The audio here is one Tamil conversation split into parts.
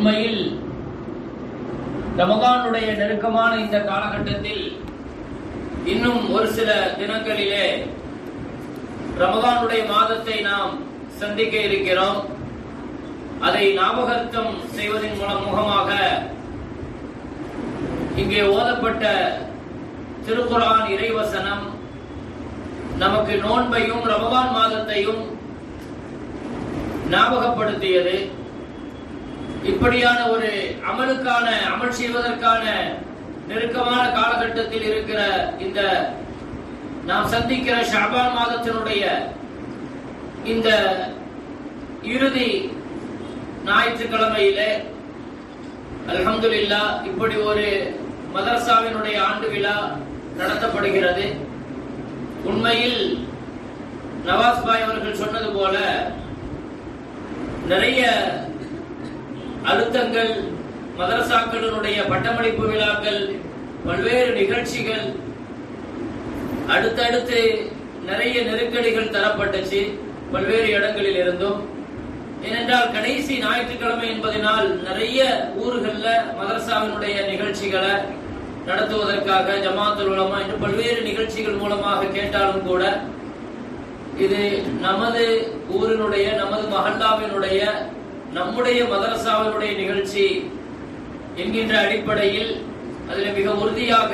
உண்மையில் ரமதானுடைய நெருக்கமான இந்த காலகட்டத்தில் இன்னும் ஒரு சில தினங்களிலே ரமதானுடைய மாதத்தை நாம் சந்திக்க இருக்கிறோம். அதை ஞாபகார்த்தம் செய்வதன் மூலமாக இங்கே ஓதப்பட்ட திருக்குர்ஆன் இறைவசனம் நமக்கு நோன்பையும் ரமதான் மாதத்தையும் ஞாபகப்படுத்தியது. இப்படியான ஒரு அமல் செய்வதற்கான நெருக்கமான காலகட்டத்தில் இருக்கிற இந்த நாம் சந்திக்கிற ஷஅபான் மாதத்தினுடைய இந்த இறுதி ஞாயிற்றுக்கிழமையிலே அல்ஹம்துலில்லாஹ் இப்படி ஒரு மதரசாவினுடைய ஆண்டு விழா நடத்தப்படுகிறது. உண்மையில் நவாஸ் பாய் அவர்கள் சொன்னது போல நிறைய அழுத்தங்கள், மதரசாக்களினுடைய பட்டமளிப்பு விழாக்கள், பல்வேறு நிகழ்ச்சிகள், அடுத்தடுத்து நிறைய நெருக்கடிகள் தரப்பட்டுச்சு பல்வேறு இடங்களில் இருந்தும். ஏனென்றால் கடைசி ஞாயிற்றுக்கிழமை என்பதனால் நிறைய ஊர்கள்ல மதரசாவினுடைய நிகழ்ச்சிகளை நடத்துவதற்காக ஜமாத்துல் உலமா என்று பல்வேறு நிகழ்ச்சிகள் மூலமாக கேட்டாலும் கூட இது நமது ஊரினுடைய, நமது மஹல்லாவினுடைய, நம்முடைய மதரசாவினுடைய நிகழ்ச்சி என்கின்ற அடிப்படையில் அதில் மிக உறுதியாக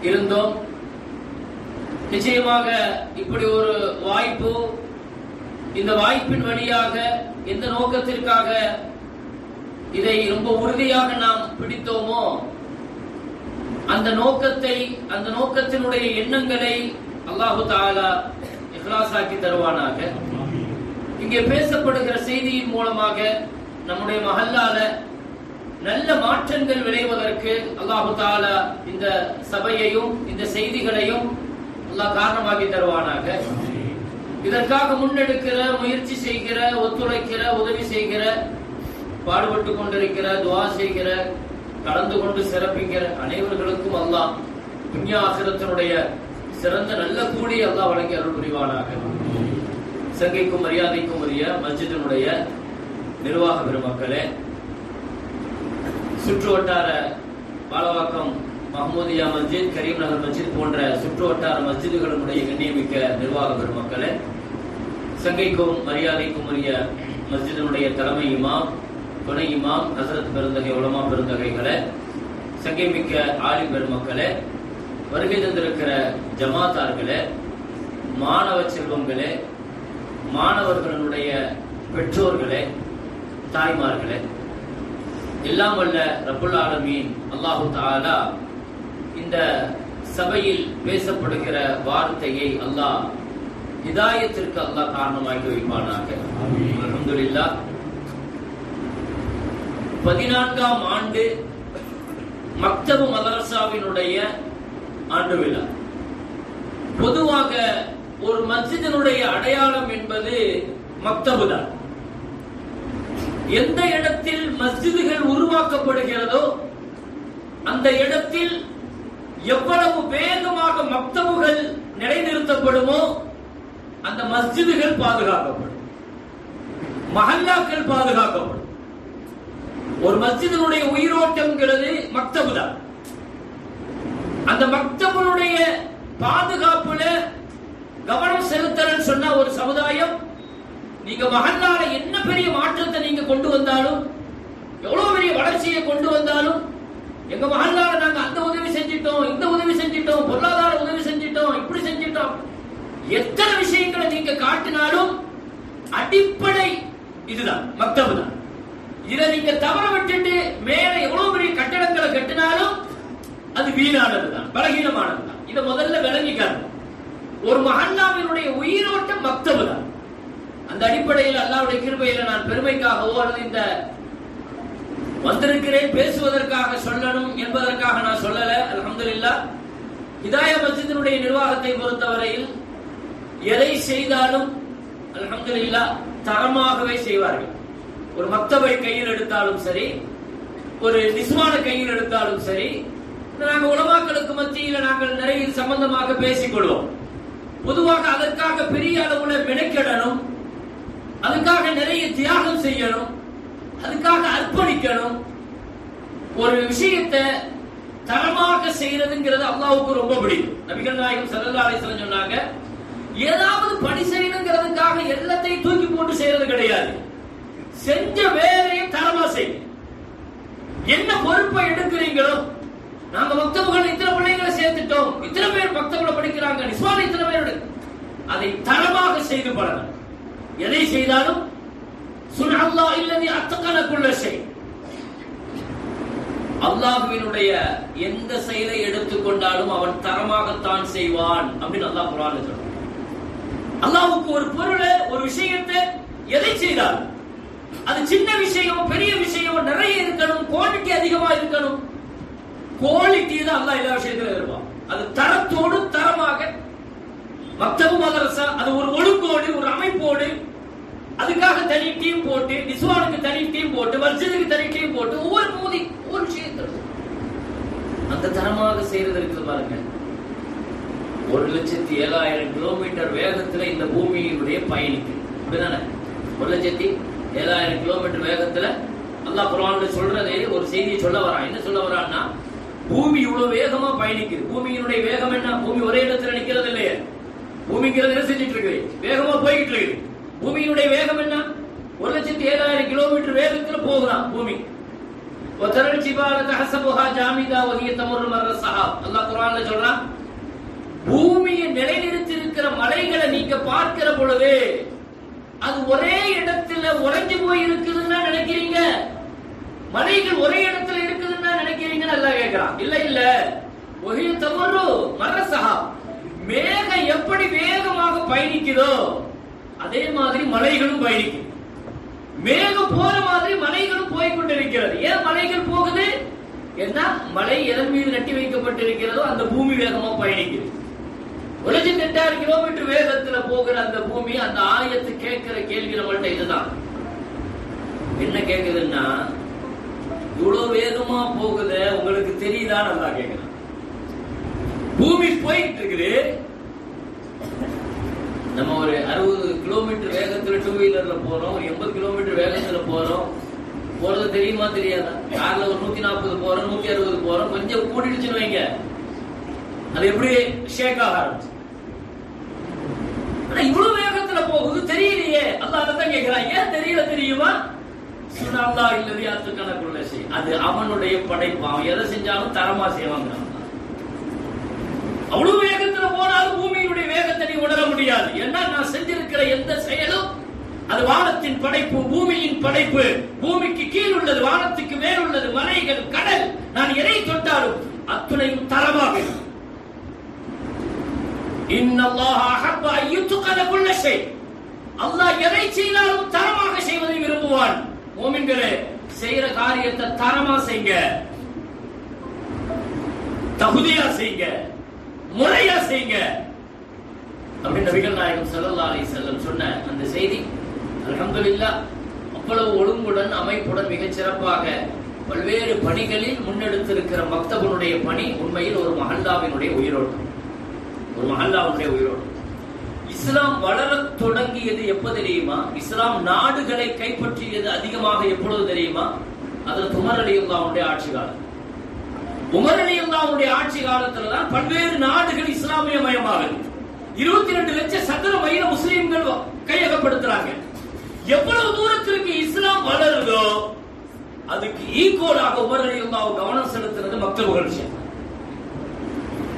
இருந்தோம். நிச்சயமாக இப்படி ஒரு வாய்ப்பு, இந்த வாய்ப்பின் வழியாக எந்த நோக்கத்திற்காக இதை ரொம்ப உறுதியாக நாம் பிடித்தோமோ அந்த நோக்கத்தினுடைய எண்ணங்களை அல்லாஹு தஆலா இக்லாஸாக்கி தருவானாக. இங்கே பேசப்படுகிற செய்தியின் மூலமாக நம்முடைய மஹல்லால நல்ல மாற்றங்கள் விளைவதற்கு அல்லாஹு தஆலா இந்த சபையையும் இந்த செய்திகளையும் அல்லாஹ் காரணமாக்கி தருவானாக. இதற்காக முன்னெடுக்கிற, முயற்சி செய்கிற, ஒத்துழைக்கிற, உதவி செய்கிற, பாடுபட்டு கொண்டிருக்கிற, துஆ செய்கிற, கலந்து கொண்டு சிறப்பிக்கிற அனைவர்களுக்கும் அல்லாஹ் துன்யா ஆகிரத்தினுடைய சிறந்த நல்ல கூலி அல்லாஹ் வழங்கி அருள் புரிவானாக. சங்கைக்கும் மரியாதைக்கும் உரிய மஸ்ஜிதினுடைய நிர்வாக பெருமக்களே, சுற்று வட்டார பாலவாக்கம் மஹமூதியா மஸ்ஜித், கரீம் நகர் மஸ்ஜித் போன்ற சுற்று வட்டார மஸ்ஜிதுகளுடைய கண்ணியமிக்க நிர்வாக பெருமக்களே, சங்கைக்கும் மரியாதைக்கும் உரிய மஸ்ஜிதினுடைய தலைமை இமாம், துணை இமாம், ஹசரத் பெருந்தகை, உலமா பெருந்தகைகளே, சங்கைமிக்க ஆலிம் பெருமக்களே, வருகை தந்திருக்கிற ஜமாத்தார்களே, மாணவ செல்வங்களே, மாணவர்களுடைய பெற்றோர்களே, தாய்மார்களே, எல்லாம் வல்ல ரப்புல் ஆலமீன் அல்லாஹு தஆலா இந்த சபையில் பேசப்படுகிற வார்த்தையை அல்லாஹ் ஹிதாயத்திற்கு அல்லாஹ் காரணமாக்கி வைப்பானாக. அல்ஹம்துலில்லாஹ். 14ஆம் ஆண்டு மக்தபு மதரசாவினுடைய ஆண்டு விழா. பொதுவாக ஒரு மஸ்ஜிதினுடைய அடையாளம் என்பது மக்தபு தான். எந்த இடத்தில் மஸ்ஜிதுகள் உருவாக்கப்படுகிறதோ அந்த இடத்தில் எவ்வளவு வேகமாக மக்தபுகள் நிலைநிறுத்தப்படுமோ அந்த மஸ்ஜிதுகள் பாதுகாக்கப்படும், மஹல்லாக்கள் பாதுகாக்கப்படும். ஒரு மஸ்ஜிதினுடைய உயிரோட்டம்ங்கிறது மக்தபு தான். அந்த மக்தபுடைய பாதுகாப்புல கவனம் செலுத்தலன்னு சொன்னா ஒரு சமுதாயம், நீங்க மஹல்லால என்ன பெரிய மாற்றத்தை நீங்க கொண்டு வந்தாலும், எவ்வளவு பெரிய வளர்ச்சியை கொண்டு வந்தாலும், எங்க மஹல்லால நாங்க அந்த உதவி செஞ்சிட்டோம், இந்த உதவி செஞ்சிட்டோம், பொருளாதார உதவி செஞ்சிட்டோம், இப்படி செஞ்சிட்டோம், எத்தனை விஷயங்களை நீங்க காட்டினாலும் அடிப்படை இதுதான், மக்தபு தான். இதை நீங்க தவற விட்டுட்டு மேல எவ்வளவு பெரிய கட்டடங்களை கட்டினாலும் அது வீணானதுதான், பலகீனமானதுதான். இதை முதல்ல விளங்கிக்காரு. ஒரு மஹல்லாவினுடைய உயிரோட்டம் மக்தபு தான். அந்த அடிப்படையில் அல்லாஹ்வுடைய கிருபையில நான் பெருமைக்காகவோ அல்லது இந்த வந்திருக்கிறேன் பேசுவதற்காக சொல்லணும் என்பதற்காக நான் சொல்லல. அல்ஹம்துலில்லாஹ். ஹிதாயா மஸ்ஜிதினுடைய நிர்வாகத்தை பொறுத்தவரையில் எதை செய்தாலும் அல்ஹம்துலில்லாஹ் தரமாகவே செய்வார்கள். ஒரு மக்தபை கையில் எடுத்தாலும் சரி, ஒரு நிஸ்வான கையில் எடுத்தாலும் சரி, நாங்கள் உலமாக்களுக்கு மத்தியில நாங்கள் நிறைய சம்பந்தமாக பேசிக் கொள்வோம். பொதுவாக அதற்காக பெரிய அளவுல மெனக்கெடணும், அதுக்காக நிறைய தியாகம் செய்யணும். அதுக்காக அர்ப்பணிக்கணும். ஒரு விஷயத்தை தரமாக செய்யறதுங்கிறது அல்லாஹ்வுக்கு ரொம்ப பிடிக்கும். நபிகள் நாயகம் ஸல்லல்லாஹு அலைஹி வஸல்லம் சொன்னாங்க, ஏதாவது பணி செய்யணுங்கிறதுக்காக எல்லாத்தையும் தூக்கி போட்டு செய்யறது கிடையாது. செஞ்ச வேலையை தரமா செய்யும். என்ன பொறுப்பை எடுக்கிறீங்களோ, நாங்க மக்தபுகள் இத்தனை பிள்ளைங்களை சேர்த்துட்டோம், இத்தனை பேர் மக்தபுல படிக்கிறாங்க, நிஸ்வான் இத்தனை பேர், அதை தரமாக செய்து பழகும். எதை செய்தாலும் சுன்அல்லாஹ் இல்லதி அத்தகன குல்ல ஷை, அல்லாஹ்வினுடைய எந்த செயலை எடுத்துக்கொண்டாலும் அவன் தரமாகத்தான் செய்வான் அப்படின்னு அல்லாஹ் குர்ஆன்ல சொல்றான். அல்லாஹ்வுக்கு ஒரு பொருளை, ஒரு விஷயத்தை எதை செய்தாலும் அது சின்ன விஷயம் பெரிய விஷயம் நிறைய இருக்கணும், குவாண்டிட்டி அதிகமா இருக்கணும். குவாலிட்டி தான் அல்லாஹ் எல்லா விஷயத்திலும் இருப்பான். அது தரத்தோடு தரமாக, மக்தபு மதரசா அது ஒரு ஒழுங்கோடு ஒரு அமைப்போடு, அதுக்காக தனி டீம் போட்டு, நிஸ்வானுக்கு தனி டீம் போட்டு, மஸ்ஜிதுக்கு தனி டீம் போட்டு, ஒவ்வொரு மூதி ஒவ்வொரு விஷயத்திலும் அந்த தரமாக செய்யறது இருக்குது பாருங்க. 1,07,000 கிலோமீட்டர் வேகத்துல இந்த பூமியினுடைய பயணிக்கு, அப்படிதானே? 1,07,000 கிலோமீட்டர் வேகத்துல அல்லாஹ் குர்ஆன்ல சொல்றதே ஒரு செய்தியை சொல்ல வரான். என்ன சொல்ல வரான்னா, பூமி இவ்வளவு வேகமா பயணிக்குது. பூமியினுடைய வேகம் என்ன? பூமி ஒரே இடத்துல நிக்கிறது இல்லையே. பூமிங்கிறது என்ன செஞ்சுட்டு இருக்கு? வேகமா போய்கிட்டு இருக்கு. பூமியினுடைய வேகம் என்ன? 1,07,000 கிலோமீட்டர் வேகத்துல போகுதான் பூமி. وَتَرَى الْجِبَالَ تَحْسَبُهَا جَامِدَةً وَهِيَ تَمُرُّ مَرَّ السَّحَابِ. அல்லாஹ் குர்ஆன்ல சொல்றான், பூமியை நிலைநிறுத்தி இருக்கிற மலைகளை நீங்க பார்க்கிற பொழுது அது ஒரே இடத்துல உறைஞ்சு போய் இருக்குதுன்னா நினைக்கிறீங்க? மலைகள் ஒரே இடத்துல இருக்குதுன்னா நினைக்கிறீங்கன்னு அல்லாஹ் கேட்கிறான். இல்ல இல்ல, وَهِيَ تَمُرُّ مَرَّ السَّحَابِ, மேகம் எப்படி வேகமாக பயணிக்குதோ அதே மாதிரி மலைகளும் பயணிக்கும். மேகம் போற மாதிரி மலைகளும் போய் கொண்டிருக்கிறது. ஏன் மலைகள் போகுது? என்ன மலை எதன் மீது நட்டி வைக்கப்பட்டிருக்கிறதோ அந்த பூமி வேகமா பயணிக்குது. 1,08,000 கிலோமீட்டர் வேகத்துல போகிற அந்த பூமி, அந்த ஆயத்து கேட்கிற கேள்வி நம்மள்ட்ட இதுதான். என்ன கேக்குதுன்னா, இவ்வளவு வேகமா போகுது உங்களுக்கு தெரியுதா? நல்லா கேட்கிறேன். பூமி போயிட்டு இருக்குது, நம்ம ஒரு 60 கிலோமீட்டர் வேகத்துல டூ வீலர்ல போறோம், ஒரு 80 கிலோமீட்டர் வேகத்துல போறோம். போறது தெரியுமா தெரியாதா? கார்ல ஒரு 140 போறோம், 160 போறோம், கொஞ்சம் கூட்டிடுச்சுன்னு வைங்க, அது எப்படி ஷேக் ஆக ஆரம்பிச்சு. ஆனா இவ்வளவு வேகத்துல போகுது தெரியலையே. அல்லாஹ் அதான் கேட்கிறான், ஏன் தெரியல தெரியுமா? சுன்அல்லாஹ் இல்லதி அத்தகன குல்ல ஷை, அது அவனுடைய படைப்பு. அவன் எதை செஞ்சாலும் தரமா செய்வாங்க. அவ்வளவு வேகத்துல போனாலும் பூமியினுடைய வேகத்தை நீ உணர முடியாது. ஏன்னா நான் செஞ்சிருக்கிற எந்த செயலும் அது வானத்தின் படைப்பு, பூமியின் படைப்பு. பூமிக்கு கீழ் உள்ளது, வானத்துக்கு மேல் உள்ளது, மலைகள், கடல், நான் எதை தொட்டாலும் அத்துணையும் தரமாக. இன்னல்லாஹ அஹப்ப அன் யுத்கன குல்ல ஷை, அல்லாஹ் எதை செய்தாலும் தரமாக செய்வதை விரும்புவான். மூமின்களே, செய்யற காரியத்தை தரமா செய்யுங்க, தகுதியா செய்யுங்க, முறையா செய்யுங்க அப்படின்னு நபிகள் நாயகம் ஸல்லல்லாஹு அலைஹி வஸல்லம் சொன்ன அந்த செய்தி அல்ஹம்துலில்லாஹ் அவ்வளவு ஒழுங்குடன் அமைப்புடன் மிகச் சிறப்பாக பல்வேறு பணிகளில் முன்னெடுத்திருக்கிற மக்தபுனுடைய பணி உண்மையில் ஒரு மஹல்லாவினுடைய உயிரோட்டம், ஒரு மஹல்லாவுடைய உயிரோட்டம். இஸ்லாம் வளரத் தொடங்கியது எப்ப தெரியுமா? இஸ்லாம் நாடுகளை கைப்பற்றியது அதிகமாக எப்பொழுது தெரியுமா? ஹஜ்ரத் உமர் ரலியல்லாஹுடைய ஆட்சி காலம். உமர் ரலியல்லாஹுடைய ஆட்சி காலத்துல தான் பல்வேறு நாடுகள் இஸ்லாமிய மயமாகுது. 22 லட்சம் சதுர மைல் முஸ்லிம்கள் கையகப்படுத்துறாங்க. எவ்வளவு தூரத்திற்கு இஸ்லாம் வளருதோ அதுக்கு ஈக்குவலாக உமர் ரலியல்லாஹு கவனம் செலுத்துறது மக்தபுகள் விஷயம்.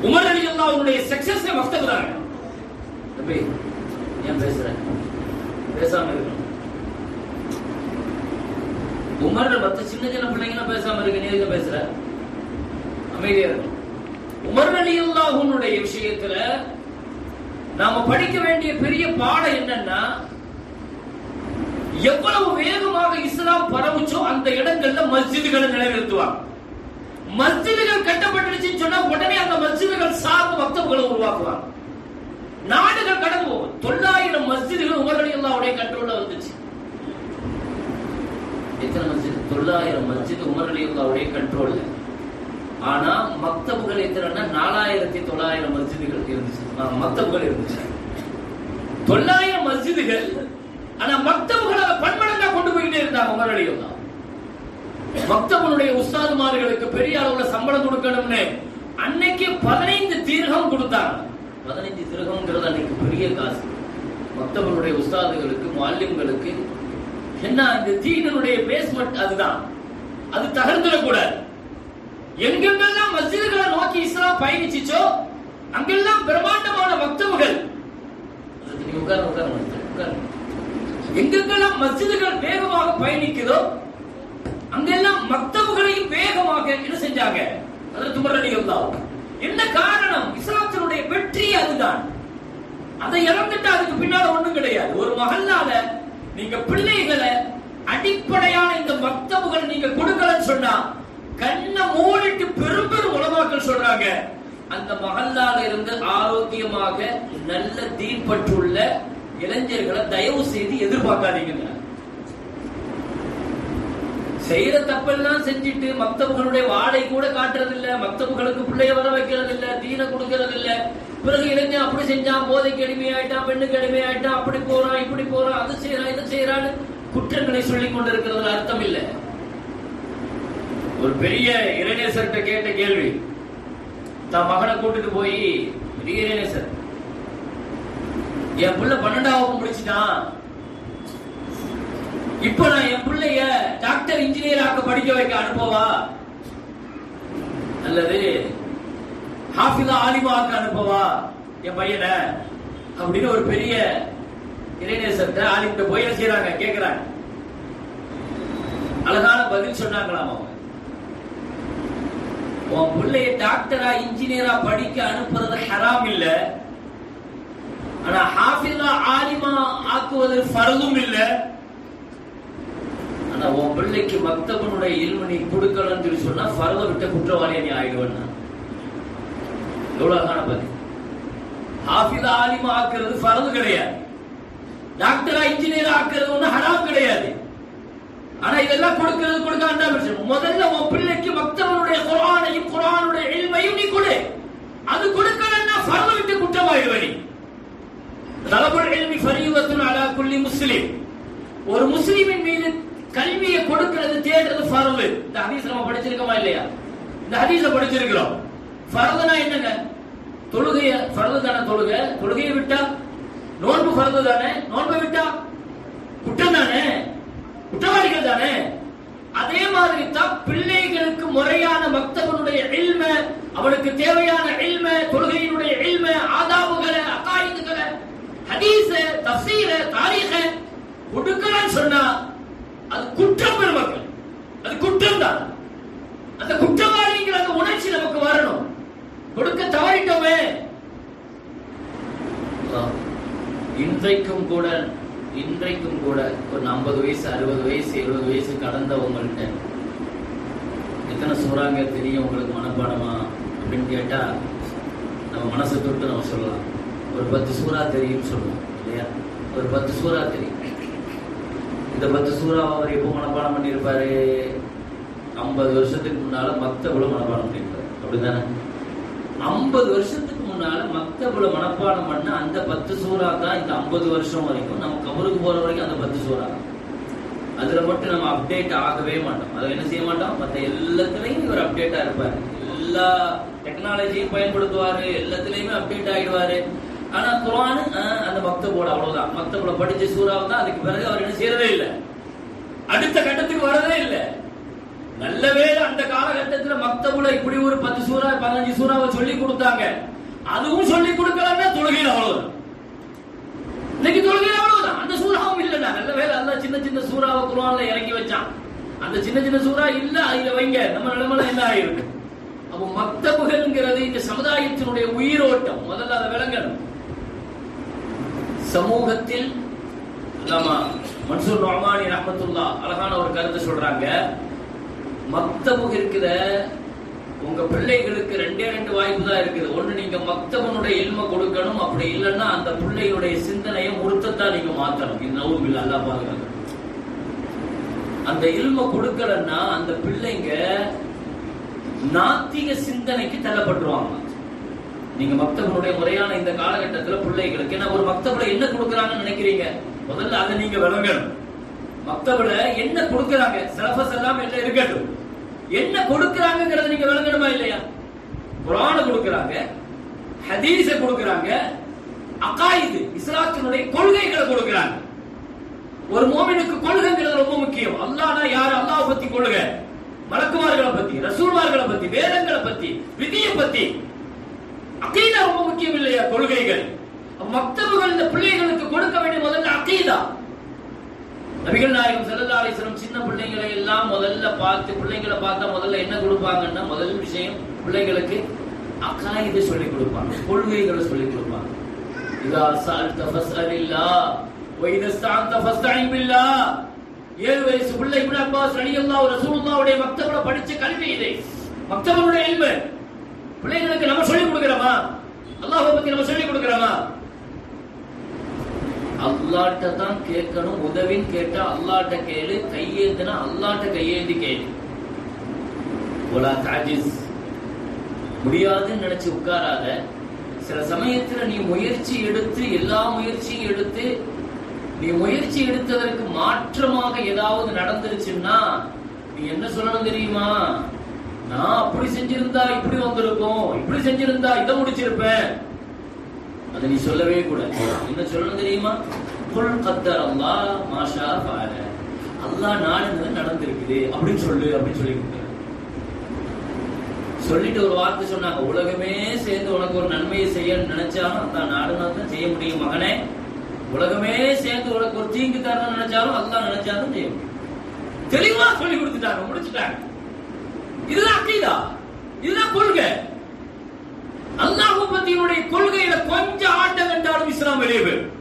உமர் ரலியல்லாஹுடைய சக்சஸ் மக்தப் தாங்க. தம்பி ஏன் பேசுற? பேசாம இருக்கணும். உமர் மத்த சின்ன சின்ன பிள்ளைங்க பேசாம இருக்கு, நீங்க பேசுற, அமைதியா இருக்கும். உமர் ரலியல்லாஹுடைய விஷயத்துல நாம படிக்க வேண்டிய பெரிய பாடம் என்னன்னா, எவ்வளவு வேகமாக இஸ்லாம் பரவுச்சோ அந்த இடங்கள்ல மஸ்ஜிதுகளை நிலைநிறுத்துவாங்க. மஸ்ஜிதுகள் கட்டப்பட்டுச்சுன்னு சொன்னா உடனே அந்த மஸ்ஜிதுகள் சார்ந்த மக்தபுகளை உருவாக்குவாங்க. நாடுகள் கடந்து போகும். 900 மஸ்ஜிதுகள் உமர் ரலியல்லாஹுடைய கண்ட்ரோல்ல வந்துச்சு. எத்தனை மஸ்ஜித்? 900 மஸ்ஜித் உமர் ரலியல்லாஹுடைய கண்ட்ரோல்ல. ஆனா மக்தபுகள் எத்தனைன்னா 4900 மஸ்ஜிதுகள் இருந்துச்சு, மக்தபுகள் இருந்துச்சு. 900 மஸ்ஜிதுகள், ஆனா மக்தபுகள் அதை பன்மடங்கா கொண்டு போயிட்டே இருந்தாங்க உமர் ரலியல்லாஹு. மக்தபுடைய உஸ்தாதுமார்களுக்கு பெரிய அளவுல சம்பளம் கொடுக்கணும்னு அன்னைக்கு 15 தீர்கம் கொடுத்தாங்க. 15 தீர்கம்ங்கிறது அன்னைக்கு பெரிய காசு. மக்தபுடைய உஸ்தாதுகளுக்கு, முஅல்லிம்களுக்கு என்ன, இந்த தீனுடைய பேஸ்மெண்ட் அதுதான். அது தகர்ந்துடக்கூடாது. எங்கெங்கெல்லாம் மஸ்ஜிதுகளை நோக்கி இஸ்லாம் பயணிச்சுச்சோ அங்கெல்லாம் பிரம்மாண்டமான மக்தபுகள். எங்கெங்கெல்லாம் மஸ்ஜிதுகள் வேகமாக பயணிக்குதோ அங்கெல்லாம் மக்தபுகளையும் வேகமாக என்ன செஞ்சாங்க? அதற்கு முரணியல்லாஹ். என்ன காரணம்? இஸ்லாத்தினுடைய வெற்றி அதுதான். அதை இழந்துட்டு அதுக்கு பின்னால ஒண்ணும் கிடையாது. ஒரு மஹல்லால நீங்க பிள்ளைகளை அடிப்படையான இந்த மக்தபுகள் நீங்க கொடுக்கலன்னு சொன்னா கண்ணை மூடிட்டு பெரும் பெரும் உலமாக்கள் சொல்றாங்க, அந்த மஹல்லால இருந்து ஆரோக்கியமாக நல்ல தீப்பற்றுள்ள இளைஞர்களை தயவு செய்து எதிர்பார்க்காதீங்க. செய்யற தப்பெல்லாம் செஞ்சுட்டு மக்தபுகளுடைய வாடை கூட காட்டுறது இல்ல, மக்தபுகளுக்கு பிள்ளைய வர வைக்கிறது இல்ல, தீனை கொடுக்கறது இல்ல. பிறகு இளைஞன் அப்படி செஞ்சான், போதைக்கு அடிமையாயிட்டான், பெண்ணுக்கு அடிமையாயிட்டான், அப்படி போறான், இப்படி போறான், அது செய்யறான், இது செய்யறான்னு குற்றங்களை சொல்லிக் கொண்டிருக்கிறதுல அர்த்தம் இல்ல. ஒரு பெரிய இறைநேசர்கிட்ட கேட்ட கேள்வி, தான் மகனை கூட்டிட்டு போய், பெரிய இறைநேசர், என் பிள்ளை 12வது முடிச்சுட்டான், இப்ப நான் என் பிள்ளைய டாக்டர் இன்ஜினியர் ஆக்க படிக்க வைக்க அனுப்பவா அல்லது ஹாஃபிதா ஆலிமா ஆக்க அனுப்பவா என் பையனை அப்படின்னு ஒரு பெரிய இறைநேசர்கிட்ட ஆலிம்கிட்ட போய் என்ன செய்யறாங்க கேட்கிறாங்க. அழகான பதில் சொன்னாங்களாம். அவங்க, உன் பிள்ளைய டாக்டரா இன்ஜினியரா படிக்க அனுப்புறது ஹராம் இல்ல, ஆனா ஹாஃபிதா ஆலிமா ஆக்குவது ஃபர்தும் இல்ல. ஆனா உன் பிள்ளைக்கு மக்தபனுடைய இல்மு நீ கொடுக்கலன்னு சொல்லி சொன்னா ஃபர்த விட்ட குற்றவாளியா நீ ஆயிடுவேன். எவ்வளவு அழகான பதில். ஹாஃபிதா ஆலிமா ஆக்குறது ஃபர்து கிடையாது, டாக்டரா இன்ஜினியரா ஆக்குறது ஒண்ணு ஹராம் கிடையாது. ஆனா இதெல்லாம் கொடுக்காண்டா பிரச்சனை. முதல்ல உன் பிள்ளைக்கு மக்தபனுடைய குர்ஆனையும் குர்ஆனுடைய இல்மையும் நீ கொடு. அது கொடுக்கலன்னா ஃபர்த விட்டு குற்றவாளிடுவே. தலபுல் இல்மி ஃபரீதத்துன் அலா குல்லி முஸ்லிம். ஒரு முஸ்லிமின் மீது கல்வியை கொடுக்கிறது, தேடுறது ஃபர்து. இந்த ஹதீஸ் நம்ம படிச்சிருக்கோமா இல்லையா? இந்த ஹதீஸை படிச்சிருக்கிறோம். ஃபர்துனா என்னங்க? தொழுகைய ஃபர்து தானே. தொழுகையை விட்டா நோன்பு ஃபர்து தானே. நோன்பை விட்டா குற்றம் தானே, குற்றவாளிகள் தானே. அதே மாதிரி தான் பிள்ளைகளுக்கு முறையான மக்தபனுடைய இல்ம, அவனுக்கு தேவையான இல்ம, தொழுகையினுடைய இல்ம, ஆதாபுகளை, அகாயிதுகளை, ஹதீஸ, தஃசீர, தாரீக கொடுக்கலன்னு சொன்னா அது குற்றம். பெருமக்கள், அது குற்றம் தான். அந்த குற்றவாளிங்கிற அந்த உணர்ச்சி நமக்கு வரணும். கொடுக்க தவறிட்டோமே. இன்றைக்கும் கூட ஒரு 50 வயசு, 60 வயசு, 70 வயசு கடந்தவங்கள்ட்ட எத்தனை சூறாங்க தெரியும் உங்களுக்கு மனப்பாடமா அப்படின்னு கேட்டா நம்ம மனசை தொட்டு நம்ம சொல்லலாம். ஒரு 10 சூறா தெரியும் சொல்லலாம் இல்லையா? ஒரு 10 சூறா தெரியும். இந்த 10 சூறாவை அவர் எப்போ மனப்பாடம் பண்ணியிருப்பாரு? 50 வருஷத்துக்கு முன்னால மக்தபுல மனப்பாடம் பண்ணியிருப்பாரு. அப்படிதானே? 50 வருஷத்துக்கு முன்னால மக்தபுல மனப்பாடம் பண்ண அந்த 10 சூறா தான் இந்த 50 வருஷம் வரைக்கும் நம்ம கபருக்கு போற வரைக்கும் அந்த 10 சூறா. அதுல மட்டும் நம்ம அப்டேட் ஆகவே மாட்டோம். அதை என்ன செய்ய மாட்டோம்? மற்ற எல்லாத்துலயும் இவர் அப்டேட்டா இருப்பாரு, எல்லா டெக்னாலஜியும் பயன்படுத்துவாரு, எல்லாத்துலயுமே அப்டேட் ஆகிடுவாரு. ஆனா குர்ஆன் அந்த மக்தபோட அவ்வளவுதான். மக்தபுல படிச்ச சூறாவை தான். அதுக்கு பிறகு அவர் என்ன செய்யறதே இல்லை, அடுத்த கட்டத்துக்கு வரதே இல்லை. நல்ல வேளை அந்த காலகட்டத்தில் மக்தபுல இப்படி ஒரு 10 சூறா 15 சூறாவை சொல்லி கொடுத்தாங்க. அதுவும் சொல்லி கொடுக்கலன்னா தொழுகையில் அவ்வளவுதான். இன்னைக்கு தொழுகையில் அவ்வளவுதான். அந்த சூறாவும் இல்லைன்னா நல்ல வேளை அல்ல சின்ன சின்ன சூறாவை குர்ஆன்ல இறக்கி வச்சான். அந்த சின்ன சின்ன சூறா இல்ல, அதுல வைங்க, நம்ம நிலைமையில என்ன ஆயிருக்கு? அப்போ மக்தபுகள்ங்கிறது இந்த சமுதாயத்தினுடைய உயிரோட்டம். முதல்ல அதை விளங்கணும். சமூகத்தில் நம்ம மன்சூர் நுஅமானி ரஹ்மத்துல்லாஹ் அழகான ஒரு கருத்து சொல்றாங்க. மக்தபு இருக்கிற உங்க பிள்ளைகளுக்கு 2 வாய்ப்பு தான் இருக்குது. ஒண்ணு, நீங்க மக்தபனுடைய இல்ம கொடுக்கணும். அப்படி இல்லைன்னா அந்த பிள்ளையுடைய சிந்தனையை முறுத்தத்தான் நீங்க மாத்தணும். இது நவுபில் அல்லாஹ் பாதுகாக்கணும். அந்த இல்ம கொடுக்கலன்னா அந்த பிள்ளைங்க நாத்திக சிந்தனைக்கு தள்ளப்பட்டுருவாங்க. நீங்க மக்தபனுடைய முறையான இந்த காலகட்டத்தில் பிள்ளைகளுக்கு என்ன, ஒரு மக்தபுல என்ன கொடுக்கறாங்கன்னு நினைக்கிறீங்க? முதல்ல அதை நீங்க விளங்கணும். மக்தபுல என்ன கொடுக்கறாங்க? ஸலஃபஸ் எல்லாம் என்ன இருக்கட்டும், என்ன கொடுக்கிறாங்கிறத நீங்க விளங்கணுமா இல்லையா? குர்ஆனை கொடுக்கிறாங்க, ஹதீஸ கொடுக்கிறாங்க, அகாயிது இஸ்லாத்தினுடைய கொள்கைகளை கொடுக்கிறாங்க. ஒரு மோமினுக்கு கொள்கைங்கிறது ரொம்ப முக்கியம். அல்லாஹ்னா யார்? அல்லாஹ் பத்தி கொள்கை, மலக்குமார்களை பத்தி, ரசூல்மார்களை பத்தி, வேதங்களை பத்தி, விதியை பத்தி. அகீதா ரொம்ப முக்கியம் இல்லையா? கொள்கைகள். மக்தபுகள் இந்த பிள்ளைகளுக்கு கொடுக்க வேண்டிய முதல்ல அகீதா. நபிகள் நாயகம் ஸல்லல்லாஹு அலைஹி வஸல்லம் சின்ன பிள்ளைங்களை எல்லாம் முதல்ல பிள்ளைங்களை பார்த்தா முதல்ல என்ன கொடுப்பாங்கன்னா, முதல் விஷயம் பிள்ளைகளுக்கு அகாயிதை சொல்லிக் கொடுப்பாங்க, கொள்கைகளை சொல்லிக் கொடுப்பாங்க. இதா சஅல்த ஃபஸ்அலில்லாஹ் வ இதா ஸ்தஅன்த ஃபஸ்தஇன் பில்லாஹ். 7 வயசு பிள்ளை இப்னு அப்பாஸ் ரலியல்லாஹு ரசூலுல்லாஹ்வுடைய மக்தபுல படிச்ச கல்வி இது. மக்தபுடைய இல்மு பிள்ளைகளுக்கு நம்ம சொல்லிக் கொடுக்கிறோமா? அல்லாஹ்வை பத்தி நம்ம சொல்லிக் கொடுக்கிறோமா? அல்லாஹ்ட்ட தான் கேட்கணும். உதவின்னு கேட்டா அல்லாஹ்ட்ட கேளு, கையேந்தினா அல்லாஹ்ட்ட கையேந்தி கேளு. வலா தஅஜிஸ், முடியாதுன்னு நினைச்சு உட்காராத. சில சமயத்துல நீ முயற்சி எடுத்து, எல்லா முயற்சியும் எடுத்து, நீ முயற்சி எடுத்ததற்கு மாற்றமாக ஏதாவது நடந்துருச்சுன்னா நீ என்ன சொல்லணும் தெரியுமா? நான் அப்படி செஞ்சிருந்தா இப்படி வந்திருக்கும், இப்படி செஞ்சிருந்தா இதை முடிச்சிருப்பேன். அதை நீ சொல்லவே கூடாது. என்ன சொல்லணும் தெரியுமா? குல் கத்தர் அல்லாஹ் மாஷா ஃபஅல. அல்லாஹ் நாடுனது நடந்திருக்குது அப்படின்னு சொல்லு, அப்படின்னு சொல்லி கொடுத்தாரு. சொல்லிட்டு ஒரு வார்த்தை சொன்னாங்க, உலகமே சேர்ந்து உனக்கு ஒரு நன்மையை செய்ய நினைச்சாலும் அல்லாஹ் நாடுனதான் செய்ய முடியும் மகனே. உலகமே சேர்ந்து உனக்கு ஒரு தீங்கு தரணும்னு நினைச்சாலும் அல்லாஹ் நினைச்சாலும் செய்ய முடியும். தெளிவா சொல்லி கொடுத்துட்டாங்க, முடிச்சுட்டாங்க. இதுதான் அகீதா, இதுதான் கொள்கை. அல்லாஹ் பத்தியுடைய கொள்கையில கொஞ்சம் ஆட்டம் கண்டாலும் இஸ்லாம் வெளியே போயிடும்.